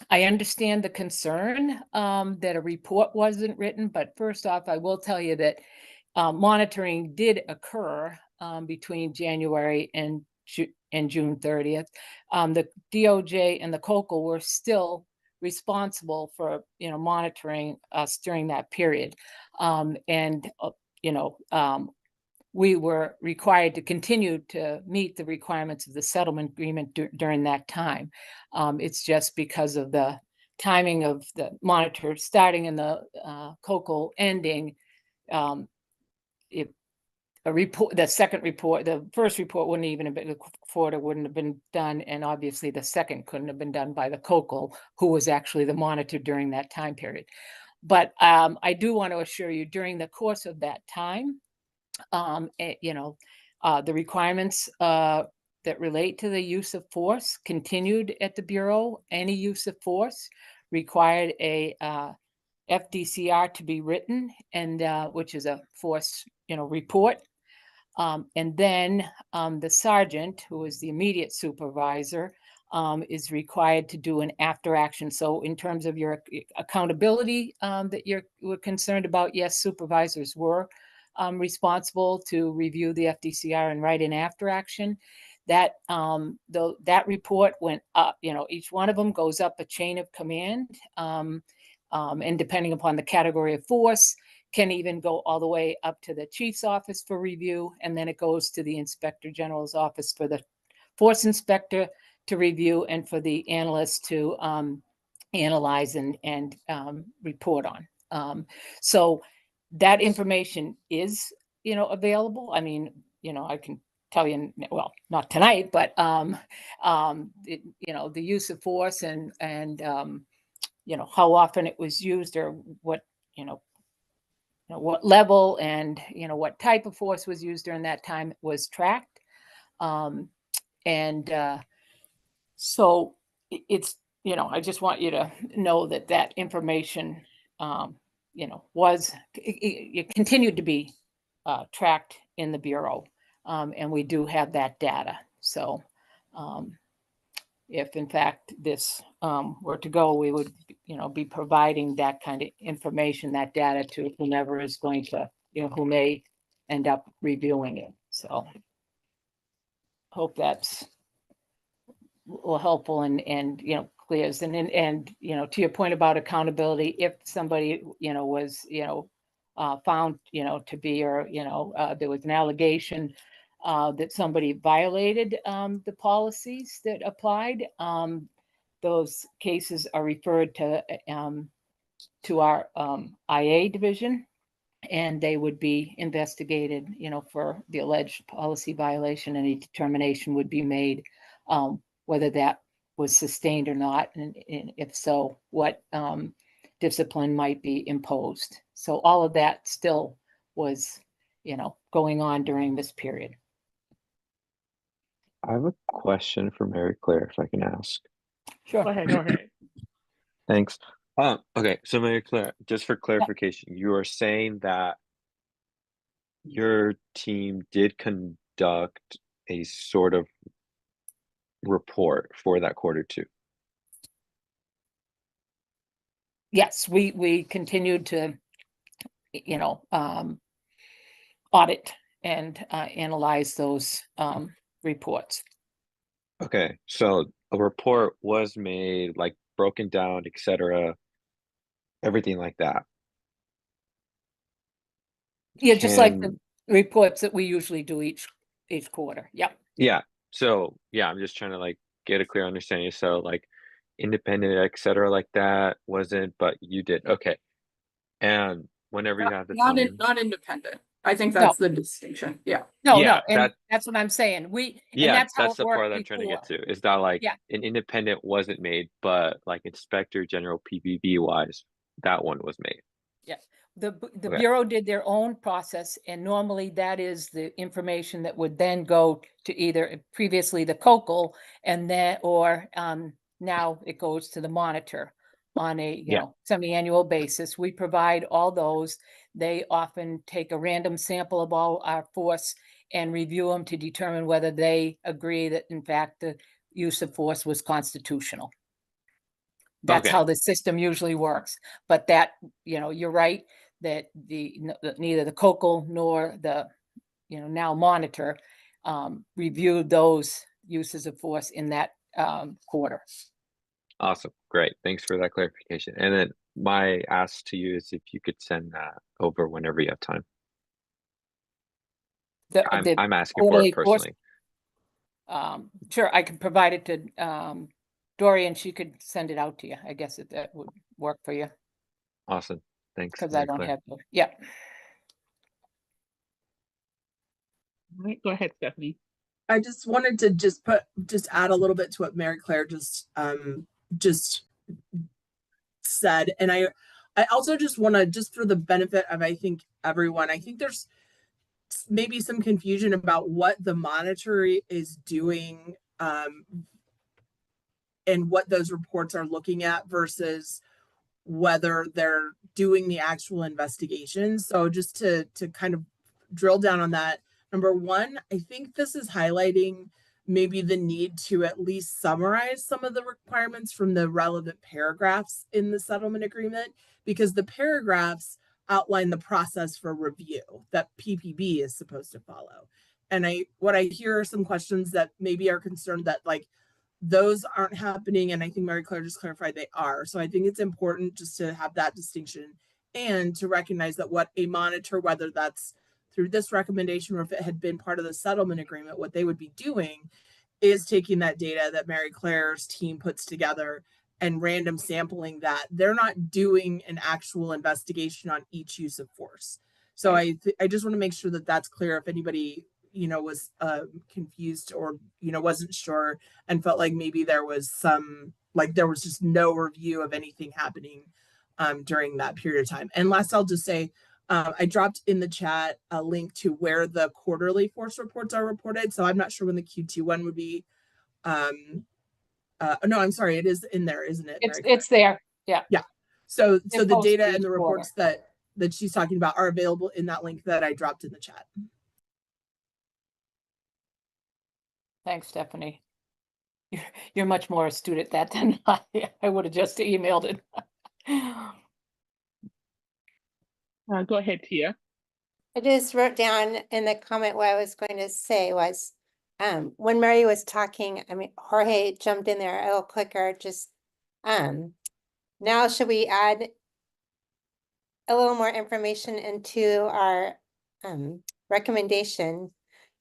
I understand the concern that a report wasn't written, but first off, I will tell you that monitoring did occur between January and June 30th. The DOJ and the COCO were still responsible for monitoring us during that period, and we were required to continue to meet the requirements of the settlement agreement during that time. It's just because of the timing of the monitor starting and the COCO ending. The first report wouldn't even have been, quarter wouldn't have been done, and obviously the second couldn't have been done by the COCO, who was actually the monitor during that time period. But I do want to assure you, during the course of that time, the requirements that relate to the use of force continued at the Bureau. Any use of force required a FDCR to be written, and which is a force report. And then the sergeant, who was the immediate supervisor, is required to do an after action. So in terms of your accountability that were concerned about, yes, supervisors were responsible to review the FDCR and write an after action. That that report went up, each one of them goes up a chain of command, and depending upon the category of force, can even go all the way up to the chief's office for review, and then it goes to the inspector general's office for the force inspector to review and for the analyst to analyze and report on. So that information is, available. I mean, I can tell you, well, not tonight, but the use of force and how often it was used, or what, what level and what type of force was used during that time was tracked. So it's, I just want you to know that that information, was, it continued to be tracked in the Bureau. And we do have that data. So if in fact this were to go, we would, be providing that kind of information, that data, to whomever is going to, who may end up reviewing it. So hope that's helpful and clears. And to your point about accountability, if somebody was found to be, or there was an allegation that somebody violated the policies that applied, those cases are referred to our IA division, and they would be investigated for the alleged policy violation. Any determination would be made whether that was sustained or not, and if so, what discipline might be imposed. So all of that still was, going on during this period. I have a question for Mary Claire, if I can ask. Sure. Go ahead. Thanks. Okay, so Mary Claire, just for clarification, you are saying that your team did conduct a sort of report for that Q2? Yes, we continued to, audit and analyze those reports. Okay, so a report was made, like broken down, etc., everything like that. Yeah, just like the reports that we usually do each quarter. Yep. Yeah. So yeah, I'm just trying to like get a clear understanding. So like independent, etc., like that wasn't, but you did. Okay. And whenever you have the time, Not independent. I think that's the distinction. Yeah. No, Yeah, and that's what I'm saying. And that's how that's it the worked part I'm trying to get before. to. Is that like Yeah. an independent wasn't made, but like Inspector General PBB wise, that one was made. Yeah. The Okay. Bureau did their own process, and normally that is the information that would then go to either previously the COCL, and then, or now it goes to the monitor on a semi-annual basis. We provide all those. They often take a random sample of all our force and review them to determine whether they agree that in fact the use of force was constitutional. That's how the system usually works. But that, you're right, that neither the COCL nor the, now monitor reviewed those uses of force in that quarter. Awesome. Great. Thanks for that clarification. And then my ask to you is if you could send that over whenever you have time. I'm asking for it personally. Sure, I can provide it to Dorian. She could send it out to you. I guess that would work for you. Awesome. Thanks. Because I don't have to. Yeah. All right, go ahead, Stephanie. I just wanted to just add a little bit to what Mary Claire just said. And I also just want to, just for the benefit of, I think, everyone, I think there's maybe some confusion about what the monitor is doing and what those reports are looking at versus whether they're doing the actual investigation. So just to kind of drill down on that, number one, I think this is highlighting maybe the need to at least summarize some of the requirements from the relevant paragraphs in the settlement agreement, because the paragraphs outline the process for review that PPB is supposed to follow. And what I hear are some questions that maybe are concerned that like those aren't happening. And I think Mary Claire just clarified they are. So I think it's important just to have that distinction and to recognize that what a monitor, whether that's through this recommendation or if it had been part of the settlement agreement, what they would be doing is taking that data that Mary Claire's team puts together and random sampling that. They're not doing an actual investigation on each use of force. So I just want to make sure that that's clear if anybody, you know, was confused or, you know, wasn't sure and felt like maybe there was some, like there was just no review of anything happening during that period of time. And last, I'll just say, I dropped in the chat a link to where the quarterly force reports are reported. So I'm not sure when the Q2 one would be. No, I'm sorry, it is in there, isn't it? It's there. Yeah. Yeah. So the posted data each and the reports that she's talking about are available in that link that I dropped in the chat. Thanks, Stephanie. You're much more astute at that than I. I would have just emailed it. Go ahead, Tia. I just wrote down in the comment what I was going to say was, when Mary was talking, I mean, Jorge jumped in there a little quicker, just, now should we add a little more information into our, recommendation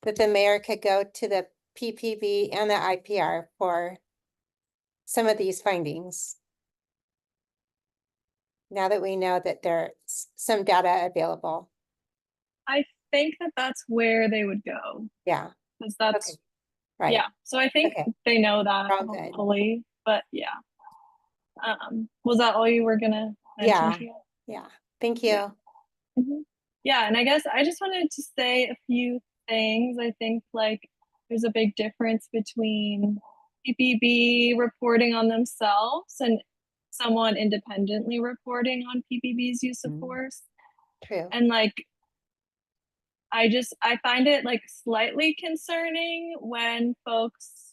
that the mayor could go to the PPB and the IPR for some of these findings? Now that we know that there's some data available. I think that that's where they would go. Yeah. Because that's Okay. Right. yeah. So I think they know that All good. hopefully, but yeah. Was that all you were gonna mention? Yeah. Tia? Yeah. Thank you. Yeah, and I guess I just wanted to say a few things. I think like there's a big difference between PPB reporting on themselves and someone independently reporting on PPB's use of force. True. And like I find it like slightly concerning when folks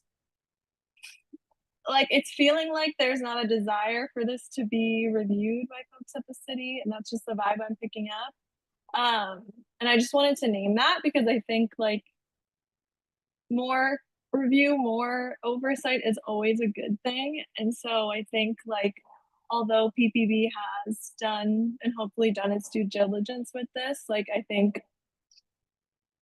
like it's feeling like there's not a desire for this to be reviewed by folks at the city, and that's just the vibe I'm picking up. And I just wanted to name that because I think like more review, more oversight is always a good thing. And so I think like although PPB has done and hopefully done its due diligence with this, like I think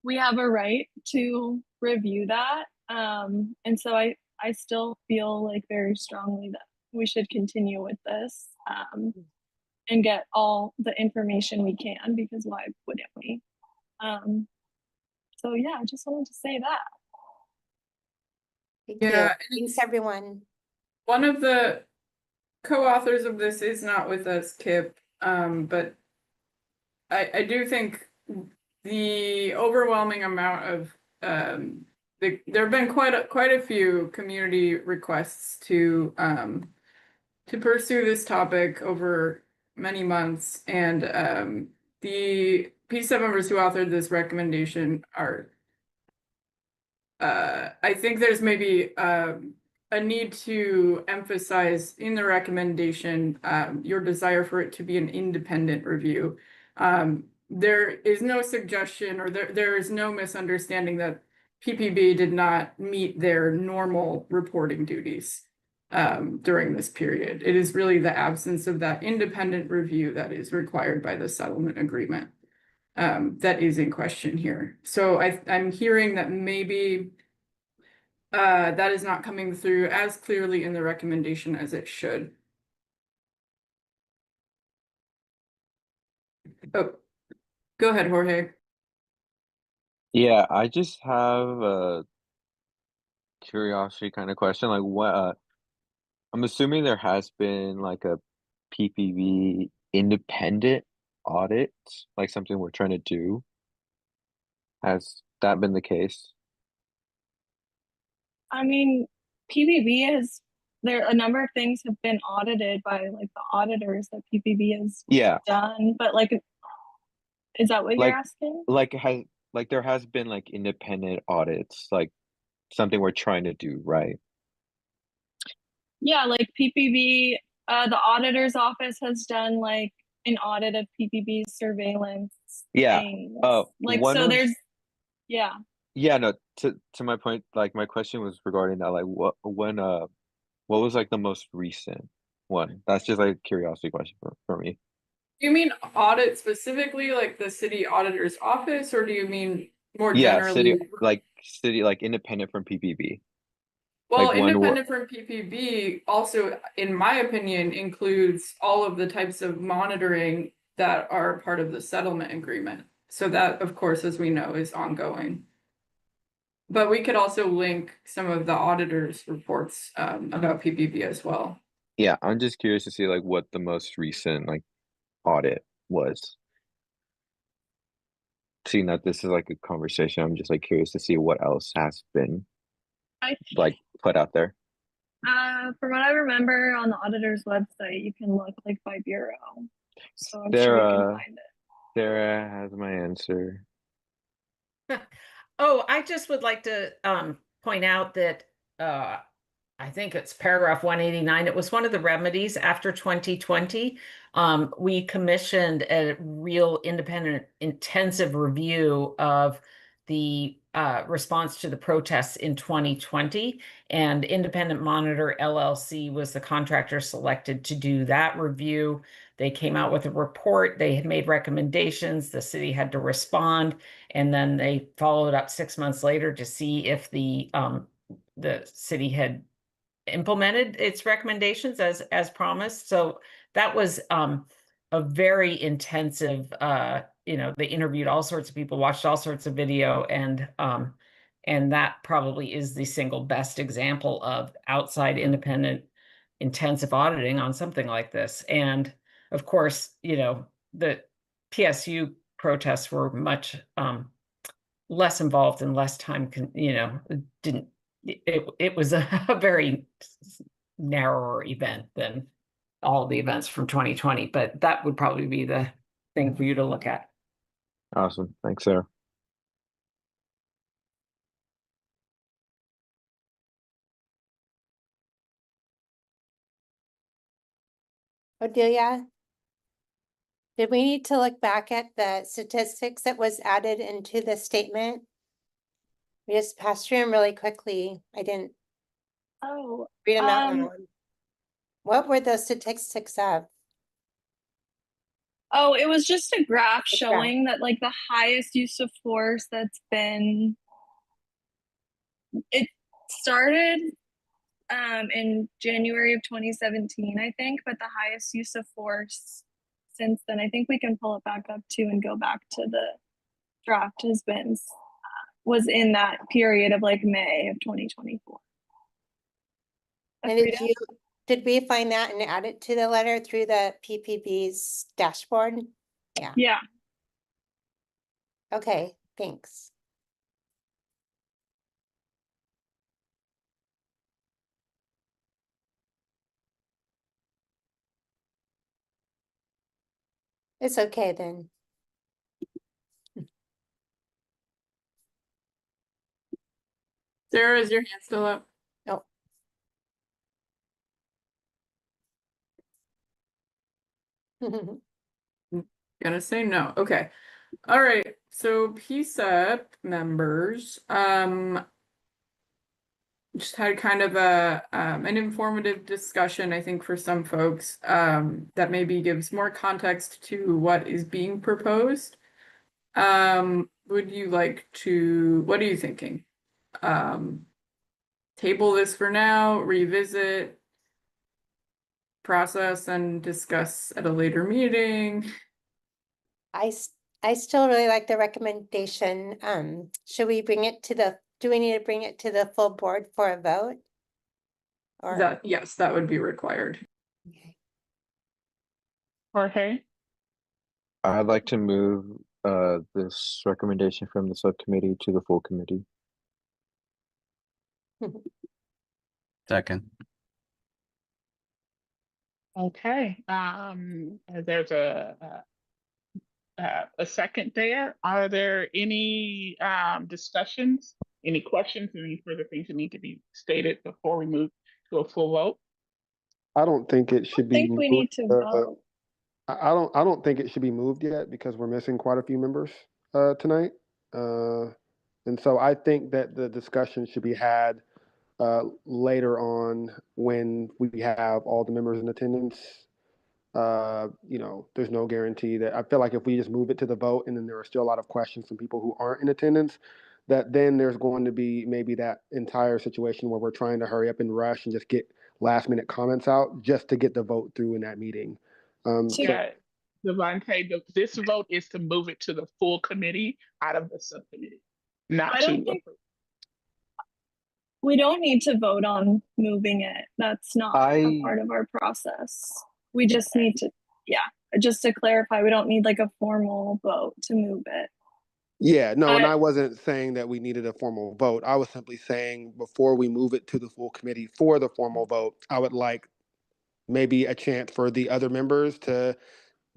we have a right to review that. And so I still feel like very strongly that we should continue with this and get all the information we can, because why wouldn't we? So yeah, I just wanted to say that. Thank Yeah, you. Thanks, everyone. One of the co-authors of this is not with us, Kip, but I do think the overwhelming amount of there have been quite a few community requests to pursue this topic over many months, and the PCCEP members who authored this recommendation are I think there's maybe a need to emphasize in the recommendation your desire for it to be an independent review. There is no suggestion, or there is no misunderstanding that PPB did not meet their normal reporting duties during this period. It is really the absence of that independent review that is required by the settlement agreement that is in question here. So I'm hearing that maybe that is not coming through as clearly in the recommendation as it should. Oh, go ahead, Jorge. Yeah, I just have a curiosity kind of question. Like what I'm assuming there has been like a PPV independent audit, like something we're trying to do. Has that been the case? I mean, PPB has a number of things have been audited by like the auditors that PPB has done, but like, is that what you're asking? Like there has been like independent audits, like something we're trying to do, right? Yeah, like PPB, the auditor's office has done like an audit of PPB surveillance Yeah. things. Oh, Like, one so was, there's, yeah. yeah, no, to my point, like my question was regarding that, like what was like the most recent one? That's just like a curiosity question for me. Do you mean audit specifically, like the city auditor's office, or do you mean more Yeah, generally? city, like independent from PPB. Well, Like one where, independent from PPB also, in my opinion, includes all of the types of monitoring that are part of the settlement agreement. So that, of course, as we know, is ongoing. But we could also link some of the auditors' reports about PPB as well. yeah, I'm just curious to see like what the most recent like audit was. Seeing that this is like a conversation, I'm just like curious to see what else has been I like put out there. From what I remember on the auditor's website, you can look like by bureau. So I'm sure you can Sarah, find it. Sarah has my answer. Oh, I just would like to point out that I think it's paragraph 189. It was one of the remedies after 2020. We commissioned a real independent, intensive review of the response to the protests in 2020. And Independent Monitor LLC was the contractor selected to do that review. They came out with a report. They had made recommendations. The city had to respond. And then they followed up 6 months later to see if the city had implemented its recommendations as promised. So that was a very intensive, they interviewed all sorts of people, watched all sorts of video, and that probably is the single best example of outside independent intensive auditing on something like this. And of course, the PSU protests were much less involved and less time, didn't it was a very narrower event than all the events from 2020, but that would probably be the thing for you to look at. Awesome. Thanks, Sarah. Odelia? Did we need to look back at the statistics that was added into the statement? We just passed through them really quickly. I didn't read them out loud. What were those statistics of? Oh, it was just a graph showing that like the highest use of force that's been, it started in January of 2017, I think, but the highest use of force since then, I think we can pull it back up too and go back to the draft has been, was in that period of like May of 2024. And did we find that and add it to the letter through the PPB's dashboard? Yeah. Yeah. Okay, thanks. It's okay then. Sarah, is your hand still up? No. Gonna say no. Okay. All right. So PCCEP members, just had kind of an informative discussion, I think, for some folks, that maybe gives more context to what is being proposed. Would you like to, what are you thinking? Table this for now, revisit, process and discuss at a later meeting? I still really like the recommendation. Should we bring it to do we need to bring it to the full board for a vote? Or Yes, that would be required. Jorge? I'd like to move this recommendation from the subcommittee to the full committee. Second. Okay, there's a second there. Are there any discussions, Any questions, any further things that need to be stated before we move to a full vote? I don't think it should I be think we moved, need to vote. I don't think it should be moved yet because we're missing quite a few members tonight. And so I think that the discussion should be had later on when we have all the members in attendance. There's no guarantee that I feel like if we just move it to the vote and then there are still a lot of questions from people who aren't in attendance, that then there's going to be maybe that entire situation where we're trying to hurry up and rush and just get last minute comments out just to get the vote through in that meeting. Yeah, Devontae, this vote is to move it to the full committee out of the subcommittee, not I don't to. think we don't need to vote on moving it. That's not a part of our process. We just need to, just to clarify, we don't need like a formal vote to move it. Yeah, no, and I wasn't saying that we needed a formal vote. I was simply saying before we move it to the full committee for the formal vote, I would like maybe a chance for the other members to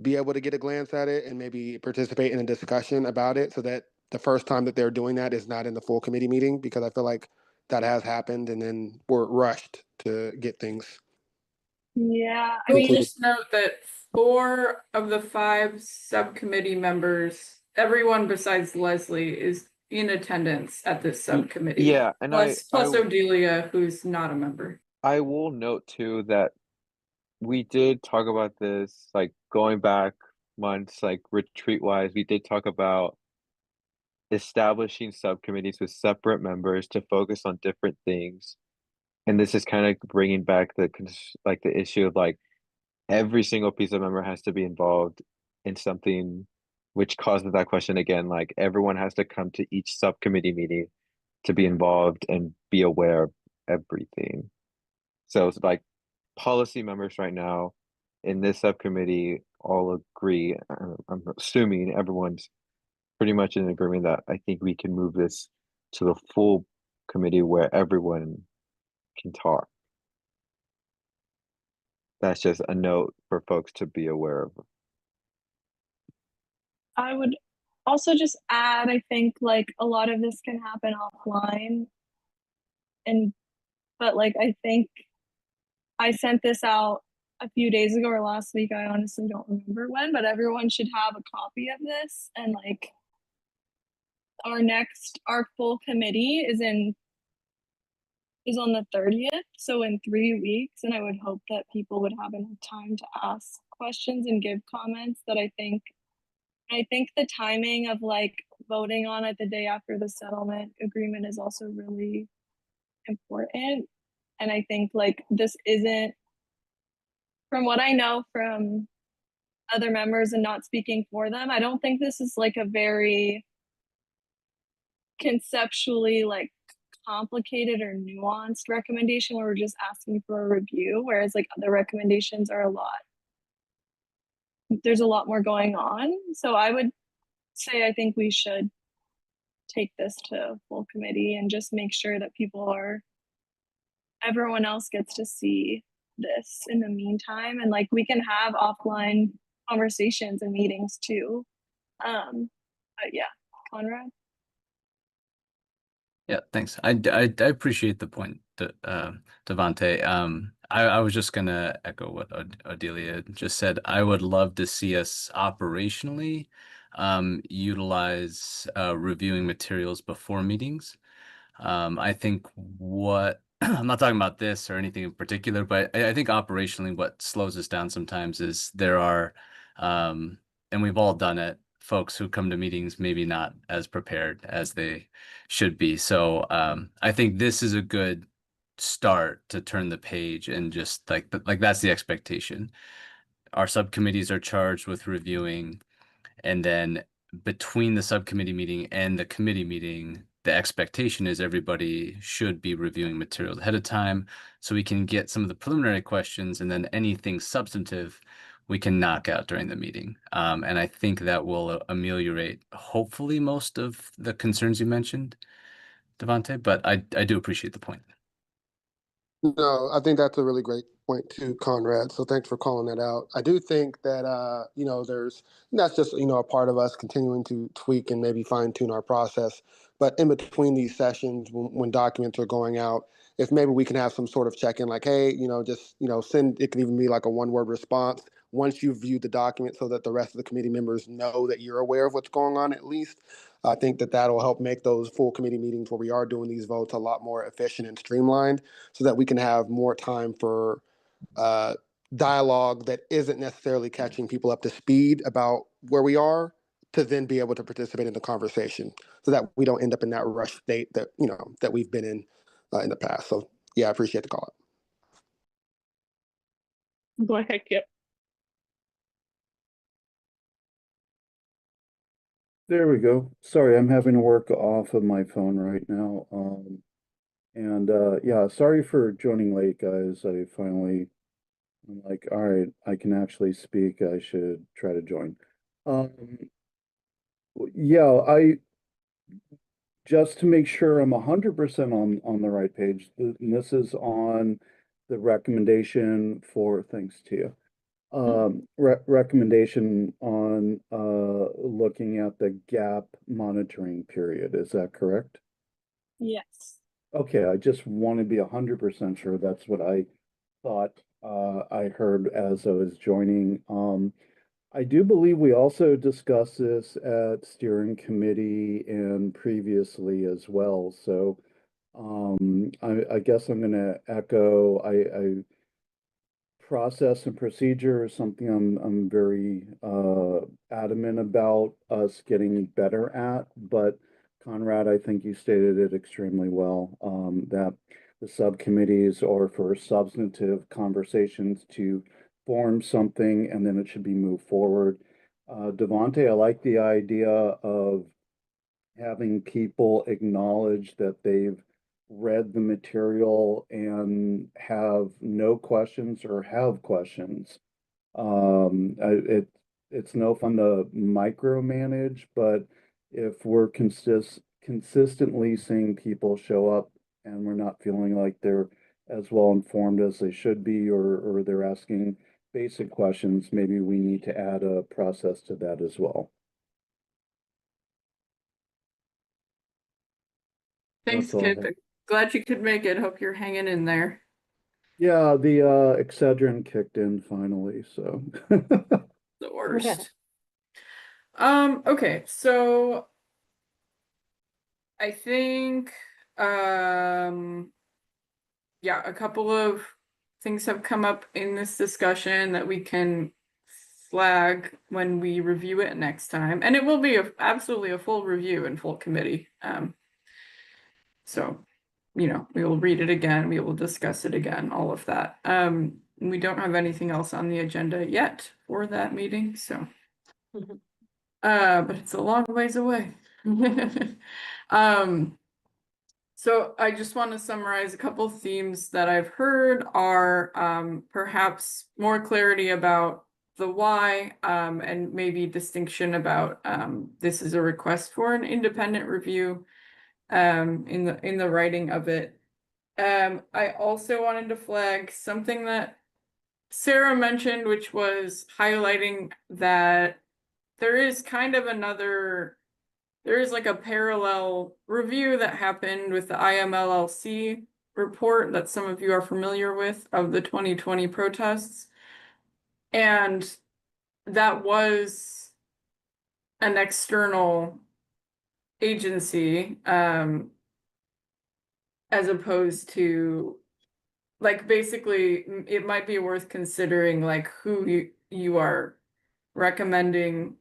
be able to get a glance at it and maybe participate in a discussion about it so that the first time that they're doing that is not in the full committee meeting, because I feel like that has happened and then we're rushed to get things. Yeah, I mean, just note that 4 of the 5 subcommittee members, everyone besides Leslie, is in attendance at this subcommittee. Yeah, and plus Odelia, who's not a member. I will note too that we did talk about this, like going back months, like retreat wise, we did talk about establishing subcommittees with separate members to focus on different things. And this is kind of bringing back the issue of like every single piece of member has to be involved in something, which causes that question again, like everyone has to come to each subcommittee meeting to be involved and be aware of everything. So it's like policy members right now in this subcommittee all agree. I'm assuming everyone's pretty much in agreement that I think we can move this to the full committee where everyone can talk. That's just a note for folks to be aware of. I would also just add, I think like a lot of this can happen offline. But like, I think I sent this out a few days ago or last week. I honestly don't remember when, but everyone should have a copy of this. And like our full committee is on the 30th. So in 3 weeks. And I would hope that people would have enough time to ask questions and give comments that I think the timing of like voting on it the day after the settlement agreement is also really important. And I think like this isn't, from what I know from other members and not speaking for them, I don't think this is like a very conceptually like complicated or nuanced recommendation where we're just asking for a review, whereas like other recommendations are there's a lot more going on. So I would say I think we should take this to full committee and just make sure that everyone else gets to see this in the meantime, and like we can have offline conversations and meetings too. But yeah, Conrad. Yeah, thanks. I appreciate the point, Devontae. I was just gonna echo what Odelia just said. I would love to see us operationally utilize reviewing materials before meetings. I think I'm not talking about this or anything in particular, but I think operationally what slows us down sometimes is there are, and we've all done it, folks who come to meetings maybe not as prepared as they should be. So I think this is a good start to turn the page and just like that's the expectation. Our subcommittees are charged with reviewing, and then between the subcommittee meeting and the committee meeting, the expectation is everybody should be reviewing materials ahead of time so we can get some of the preliminary questions, and then anything substantive we can knock out during the meeting. And I think that will ameliorate hopefully most of the concerns you mentioned, Devontae, but I do appreciate the point. No, I think that's a really great point too, Conrad. So thanks for calling that out. I do think that, that's just, a part of us continuing to tweak and maybe fine tune our process. But in between these sessions, when documents are going out, if maybe we can have some sort of check-in, like, hey, just, send, it can even be like a one-word response once you've viewed the document so that the rest of the committee members know that you're aware of what's going on at least. I think that that'll help make those full committee meetings where we are doing these votes a lot more efficient and streamlined so that we can have more time for dialogue that isn't necessarily catching people up to speed about where we are to then be able to participate in the conversation so that we don't end up in that rush state that, that we've been in the past. So yeah, I appreciate the call. Go ahead, Kip. There we go. Sorry, I'm having to work off of my phone right now. Yeah, sorry for joining late, guys. I'm like, all right, I can actually speak. I should try to join. Yeah, just to make sure I'm 100% on the right page, and this is on the recommendation for, thanks to you. Recommendation on looking at the gap monitoring period. Is that correct? Yes. Okay, I just want to be 100% sure that's what I thought I heard as I was joining. I do believe we also discussed this at steering committee and previously as well. So I guess I'm going to echo. I process and procedure is something I'm very adamant about us getting better at. But Conrad, I think you stated it extremely well, that the subcommittees are for substantive conversations to form something and then it should be moved forward. Devonte, I like the idea of having people acknowledge that they've read the material and have no questions or have questions. It's no fun to micromanage, but if we're consistently seeing people show up and we're not feeling like they're as well informed as they should be, or they're asking basic questions, maybe we need to add a process to that as well. Thanks, Kip. Glad you could make it. Hope you're hanging in there. Yeah, the Excedrin kicked in finally, so The worst. Okay, so I think yeah, a couple of things have come up in this discussion that we can flag when we review it next time. And it will be absolutely a full review in full committee. So, we will read it again, we will discuss it again, all of that. We don't have anything else on the agenda yet for that meeting, so. But it's a long ways away. So I just want to summarize a couple themes that I've heard are perhaps more clarity about the why, and maybe distinction about this is a request for an independent review in the writing of it. I also wanted to flag something that Sarah mentioned, which was highlighting that there is kind of there is like a parallel review that happened with the IMLLC report that some of you are familiar with of the 2020 protests. And that was an external agency, as opposed to, like, basically it might be worth considering like who you are recommending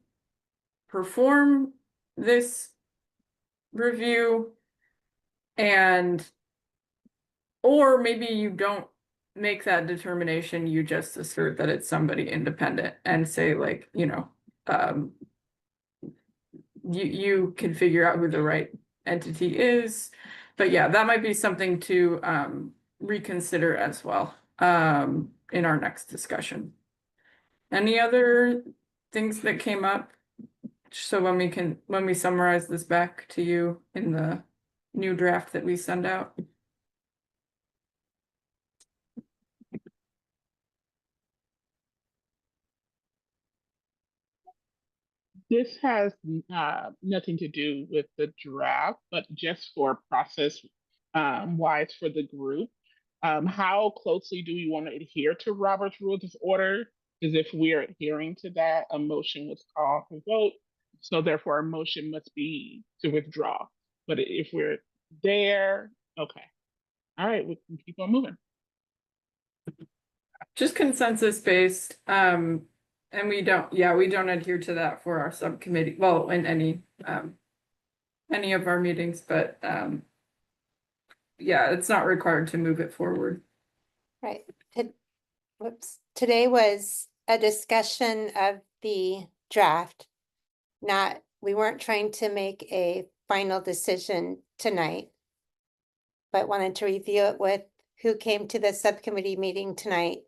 perform this review, or maybe you don't make that determination, you just assert that it's somebody independent and say, like, you can figure out who the right entity is. But yeah, that might be something to reconsider as well in our next discussion. Any other things that came up? So when we summarize this back to you in the new draft that we send out. This has nothing to do with the draft, but just for process wise for the group. How closely do we want to adhere to Robert's Rules of Order? Because if we are adhering to that, a motion was called for vote. So therefore, a motion must be to withdraw. But if we're there, okay. All right, we can keep on moving. Just consensus based, and we don't adhere to that for our subcommittee, well, in any of our meetings, but yeah, it's not required to move it forward. Right. Today was a discussion of the draft. We weren't trying to make a final decision tonight, but wanted to review it with who came to the subcommittee meeting tonight.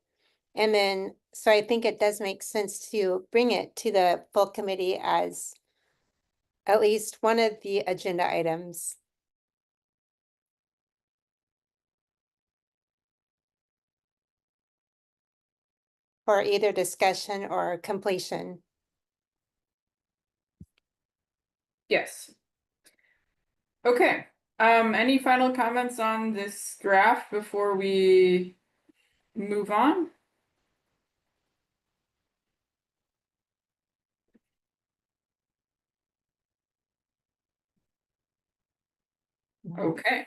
And then, so I think it does make sense to bring it to the full committee as at least one of the agenda items. For either discussion or completion. Yes. Okay, any final comments on this draft before we move on? Okay,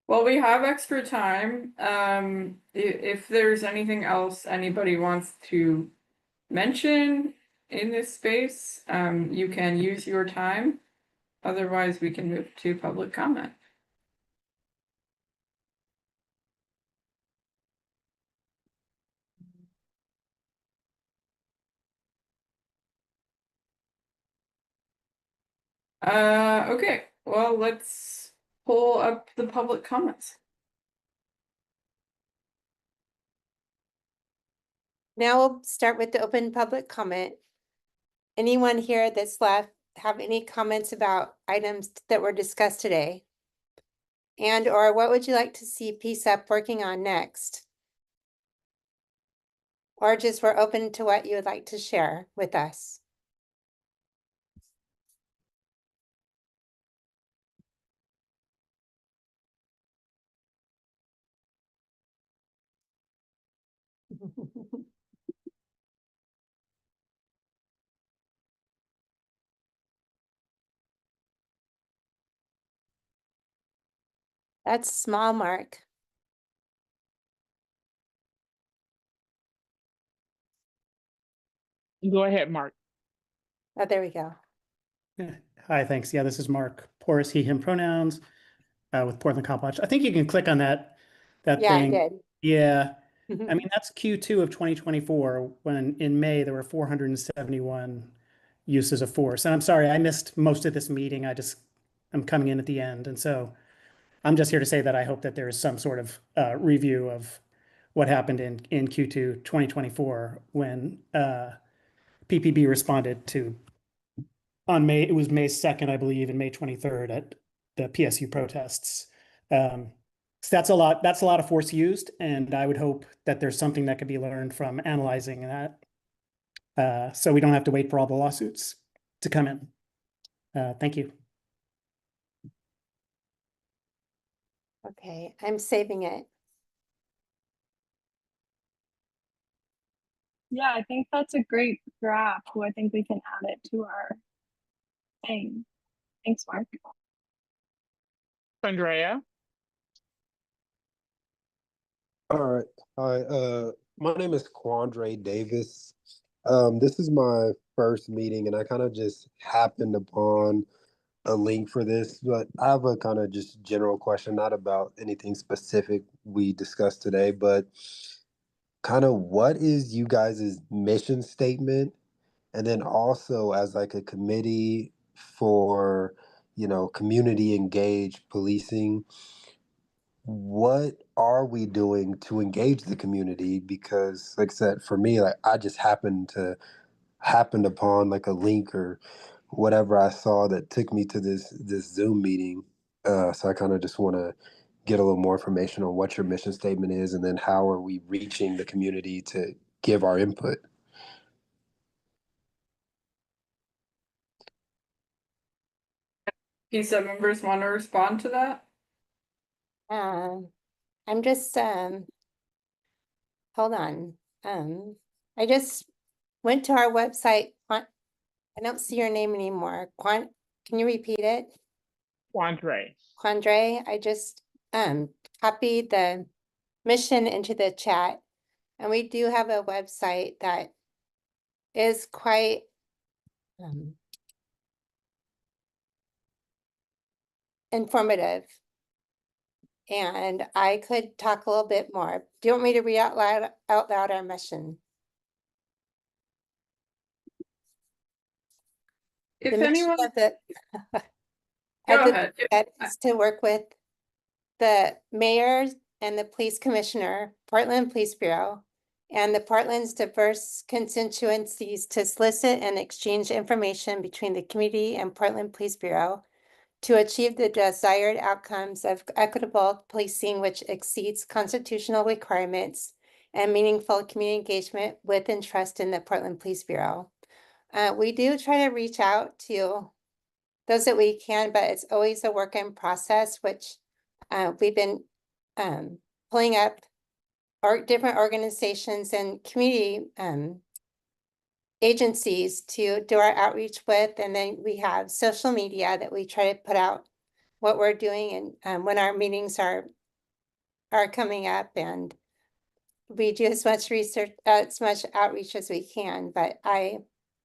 well, we have extra time. If there's anything else anybody wants to mention in this space, you can use your time. Otherwise, we can move to public comment. Okay, well, let's pull up the public comments. Now we'll start with the open public comment. Anyone here that's left have any comments about items that were discussed today? And or what would you like to see PCCEP working on next? Or just we're open to what you would like to share with us. That's small, Mark. Go ahead, Mark. Oh, there we go. Yeah. Hi, thanks. Yeah, this is Mark. Porous he, him pronouns with Portland Cop Watch. I think you can click on that Yeah, thing. I did. Yeah. I mean, that's Q2 of 2024 when in May there were 471 uses of force. And I'm sorry, I missed most of this meeting. I'm coming in at the end. And so I'm just here to say that I hope that there is some sort of review of what happened in Q2 2024 when PPB responded to it was May 2nd, I believe, and May 23rd at the PSU protests. So that's a lot of force used, and I would hope that there's something that could be learned from analyzing that. So we don't have to wait for all the lawsuits to come in. Thank you. Okay, I'm saving it. Yeah, I think that's a great draft. I think we can add it to our thing. Thanks, Mark. Andrea. All right. Hi. My name is Quandre Davis. This is my first meeting, and I kind of just happened upon a link for this, but I have a kind of just general question, not about anything specific we discussed today, but kind of what is you guys' mission statement? And then also as like a committee for, community engaged policing, what are we doing to engage the community? Because like I said, for me, like I just happened upon like a link or whatever I saw that took me to this Zoom meeting. So I kind of just want to get a little more information on what your mission statement is, and then how are we reaching the community to give our input. PCEP members want to respond to that? I'm just, hold on. I just went to our website. I don't see your name anymore. Can you repeat it? Quandre. Quandre, I just copied the mission into the chat. And we do have a website that is quite informative. And I could talk a little bit more. Do you want me to read out loud our mission? If The mission anyone, of the go ahead. that is to work with the mayor and the police commissioner, Portland Police Bureau, and the Portland's diverse constituencies to solicit and exchange information between the community and Portland Police Bureau to achieve the desired outcomes of equitable policing, which exceeds constitutional requirements and meaningful community engagement with and trust in the Portland Police Bureau. We do try to reach out to those that we can, but it's always a work in process, which we've been pulling up different organizations and community agencies to do our outreach with. And then we have social media that we try to put out what we're doing and when our meetings are coming up, and we do as much research, as much outreach as we can. But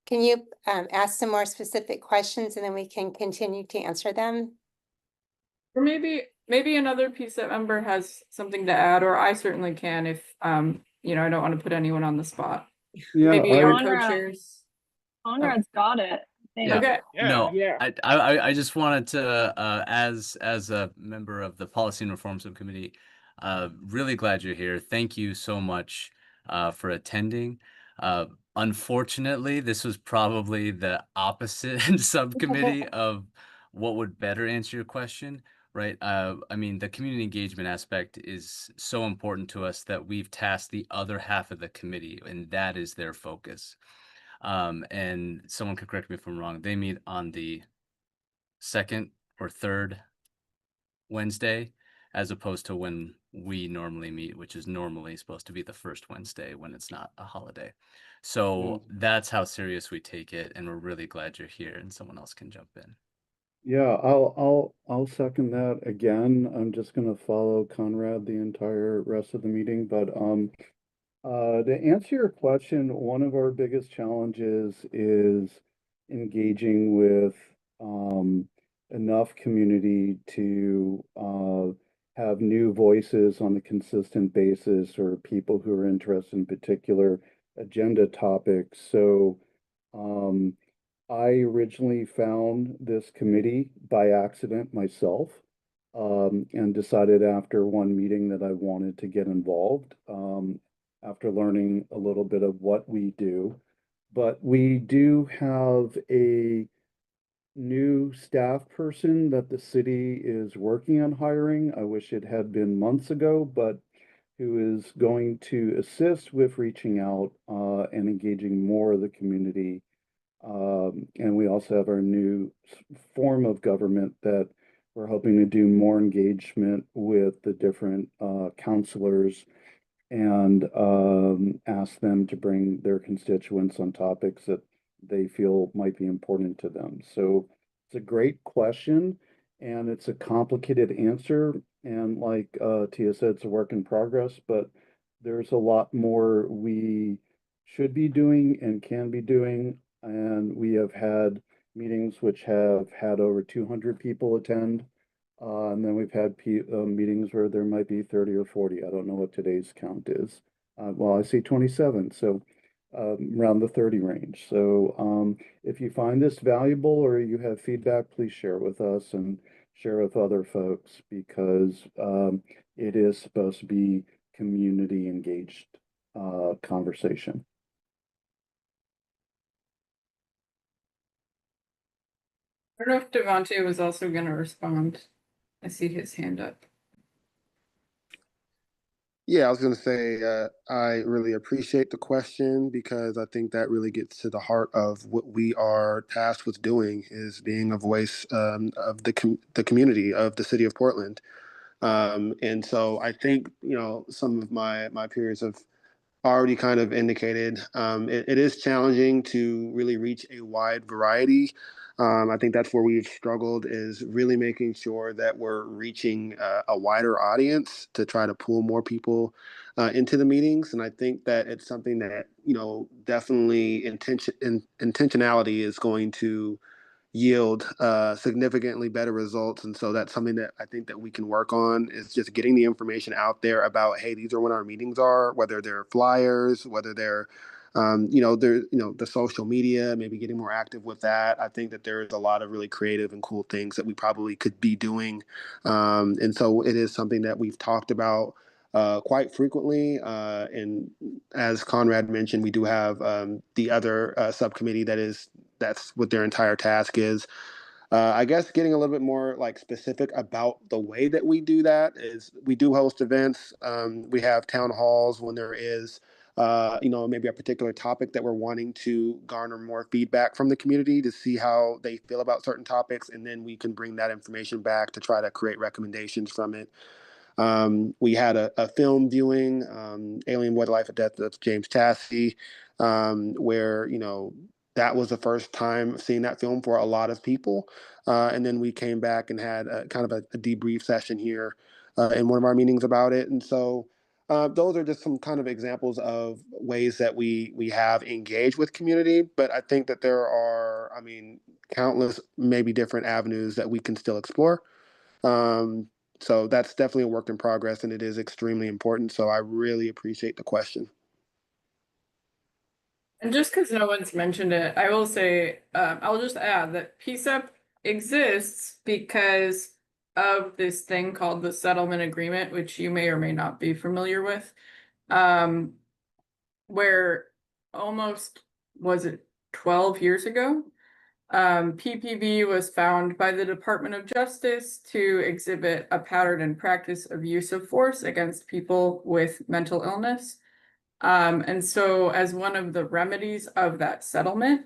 can you ask some more specific questions and then we can continue to answer them? Or maybe another PCEP member has something to add, or I certainly can if you know, I don't want to put anyone on the spot. Yeah, Maybe our Conrad. co-chairs. Conrad's got it. I think. Okay. No, Yeah. I just wanted to, as a member of the Policy and Reform Subcommittee, really glad you're here. Thank you so much for attending. Unfortunately, this was probably the opposite subcommittee of what would better answer your question, right? I mean, the community engagement aspect is so important to us that we've tasked the other half of the committee, and that is their focus. And someone could correct me if I'm wrong. They meet on the second or third Wednesday, as opposed to when we normally meet, which is normally supposed to be the first Wednesday when it's not a holiday. So that's how serious we take it, and we're really glad you're here, and someone else can jump in. Yeah, I'll second that again. I'm just gonna follow Conrad the entire rest of the meeting, but to answer your question, one of our biggest challenges is engaging with enough community to have new voices on a consistent basis, or people who are interested in particular agenda topics. So I originally found this committee by accident myself, and decided after one meeting that I wanted to get involved. After learning a little bit of what we do. But we do have a new staff person that the city is working on hiring. I wish it had been months ago, but who is going to assist with reaching out and engaging more of the community. And we also have our new form of government that we're hoping to do more engagement with the different counselors and ask them to bring their constituents on topics that they feel might be important to them. So it's a great question, and it's a complicated answer. And like Tia said, it's a work in progress, but there's a lot more we should be doing and can be doing. And we have had meetings which have had over 200 people attend. And then we've had meetings where there might be 30 or 40. I don't know what today's count is. Well, I see 27, so around the 30 range. So if you find this valuable or you have feedback, please share with us and share with other folks, because it is supposed to be community engaged conversation. I don't know if Devontae was also going to respond. I see his hand up. Yeah, I was going to say, I really appreciate the question because I think that really gets to the heart of what we are tasked with doing is being a voice of the community of the city of Portland. And so I think, some of my peers have already kind of indicated, it is challenging to really reach a wide variety. I think that's where we've struggled is really making sure that we're reaching a wider audience to try to pull more people into the meetings. And I think that it's something that, definitely intentionality is going to yield significantly better results. And so that's something that I think that we can work on is just getting the information out there about, hey, these are when our meetings are, whether they're flyers, whether they're, the social media, maybe getting more active with that. I think that there's a lot of really creative and cool things that we probably could be doing. And so it is something that we've talked about quite frequently. And as Conrad mentioned, we do have the other subcommittee that's what their entire task is. I guess getting a little bit more like specific about the way that we do that is we do host events. We have town halls when there is, maybe a particular topic that we're wanting to garner more feedback from the community to see how they feel about certain topics. And then we can bring that information back to try to create recommendations from it. We had a film viewing, Alien: What Life or Death of James Tassie, where, that was the first time seeing that film for a lot of people. And then we came back and had kind of a debrief session here in one of our meetings about it. And so those are just some kind of examples of ways that we have engaged with community. But I think that there are, countless maybe different avenues that we can still explore. So that's definitely a work in progress, and it is extremely important. So I really appreciate the question. And just because no one's mentioned it, I will say, I'll just add that PCCEP exists because of this thing called the settlement agreement, which you may or may not be familiar with, where almost, was it 12 years ago? PPV was found by the Department of Justice to exhibit a pattern and practice of use of force against people with mental illness. And so as one of the remedies of that settlement,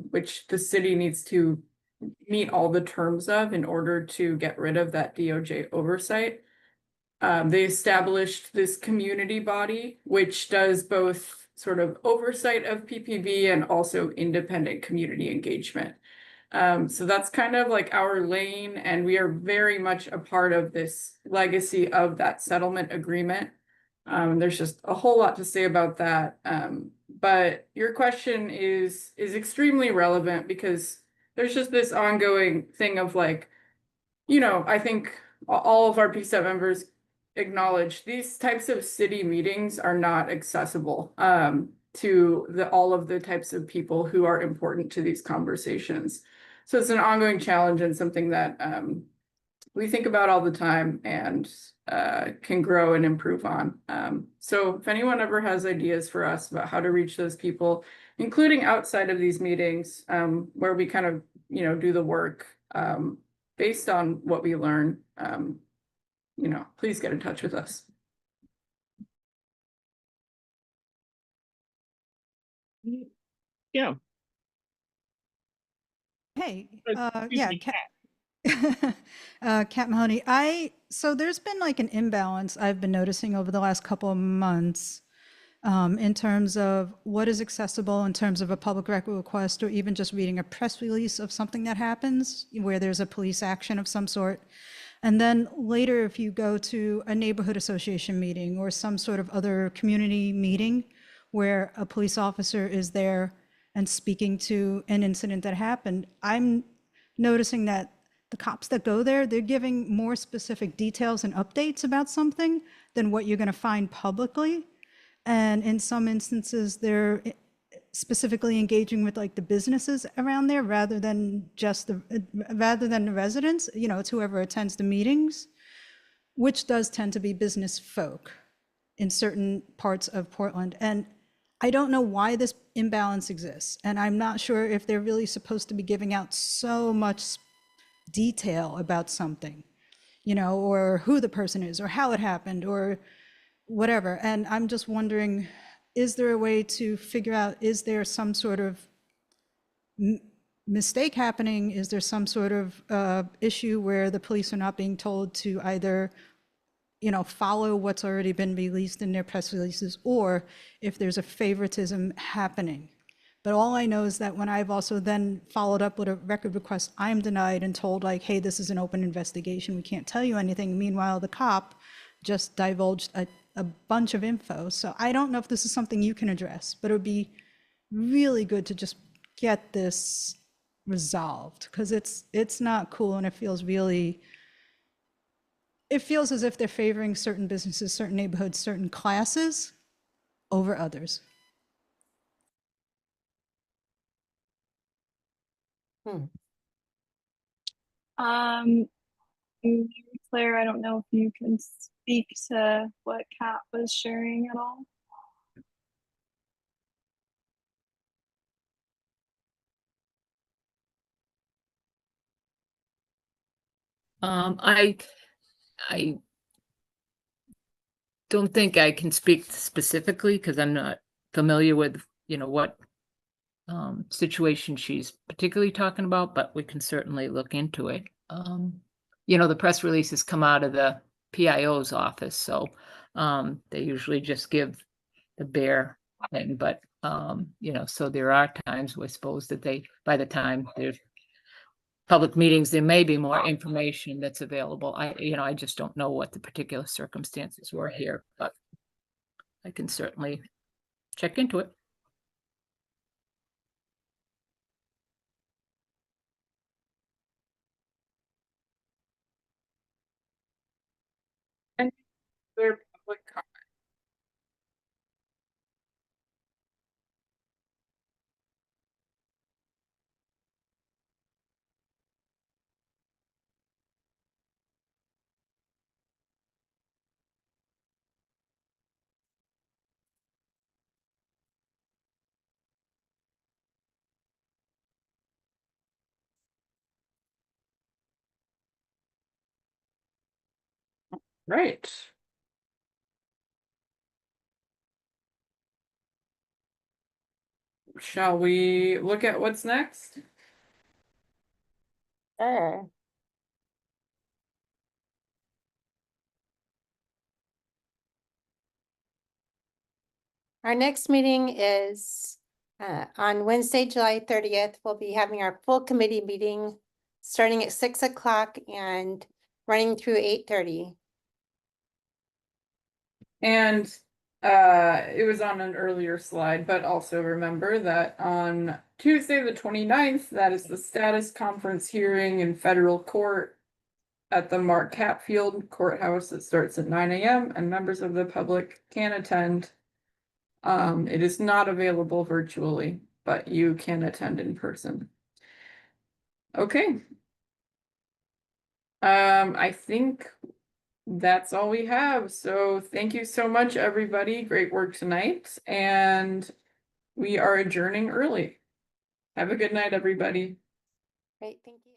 which the city needs to meet all the terms of in order to get rid of that DOJ oversight, they established this community body, which does both sort of oversight of PPV and also independent community engagement. So that's kind of like our lane, and we are very much a part of this legacy of that settlement agreement. There's just a whole lot to say about that. But your question is extremely relevant because there's just this ongoing thing of like, I think all of our PCCEP members acknowledge these types of city meetings are not accessible to all of the types of people who are important to these conversations. So it's an ongoing challenge and something that we think about all the time and can grow and improve on. So if anyone ever has ideas for us about how to reach those people, including outside of these meetings, where we kind of, do the work based on what we learn, please get in touch with us. Yeah. Hey, Excuse yeah, me, Kat Mahoney. So there's been like an imbalance I've been noticing over the last couple of months in terms of what is accessible in terms of a public record request or even just reading a press release of something that happens where there's a police action of some sort. And then later, if you go to a neighborhood association meeting or some sort of other community meeting where a police officer is there and speaking to an incident that happened, I'm noticing that the cops that go there, they're giving more specific details and updates about something than what you're going to find publicly. And in some instances, they're specifically engaging with like the businesses around there rather than the residents. It's whoever attends the meetings, which does tend to be business folk in certain parts of Portland. And I don't know why this imbalance exists. And I'm not sure if they're really supposed to be giving out so much detail about something, or who the person is or how it happened or whatever. And I'm just wondering, is there a way to figure out, is there some sort of mistake happening? Is there some sort of issue where the police are not being told to either, you know, follow what's already been released in their press releases, or if there's a favoritism happening? But all I know is that when I've also then followed up with a record request, I'm denied and told like, hey, this is an open investigation, we can't tell you anything. Meanwhile, the cop just divulged a bunch of info. So I don't know if this is something you can address, but it would be really good to just get this resolved, because it's not cool, and it feels as if they're favoring certain businesses, certain neighborhoods, certain classes over others. Mary Claire, I don't know if you can speak to what Kat was sharing at all. I don't think I can speak specifically because I'm not familiar with, you know, what situation she's particularly talking about, but we can certainly look into it. You know, the press releases come out of the PIO's office, so they usually just give the bare thing, but you know, so there are times I suppose that they, by the time there's public meetings, there may be more information that's available. I just don't know what the particular circumstances were here, but I can certainly check into it. And their public comment. Right. Shall we look at what's next? Sure. Our next meeting is on Wednesday, July 30th. We'll be having our full committee meeting starting at 6 o'clock and running through 8:30. And it was on an earlier slide, but also remember that on Tuesday, the 29th, that is the status conference hearing in federal court at the Mark Hatfield Courthouse. It starts at 9 a.m. and members of the public can attend. It is not available virtually, but you can attend in person. Okay. I think that's all we have. So thank you so much, everybody. Great work tonight. And we are adjourning early. Have a good night, everybody. Great, thank you.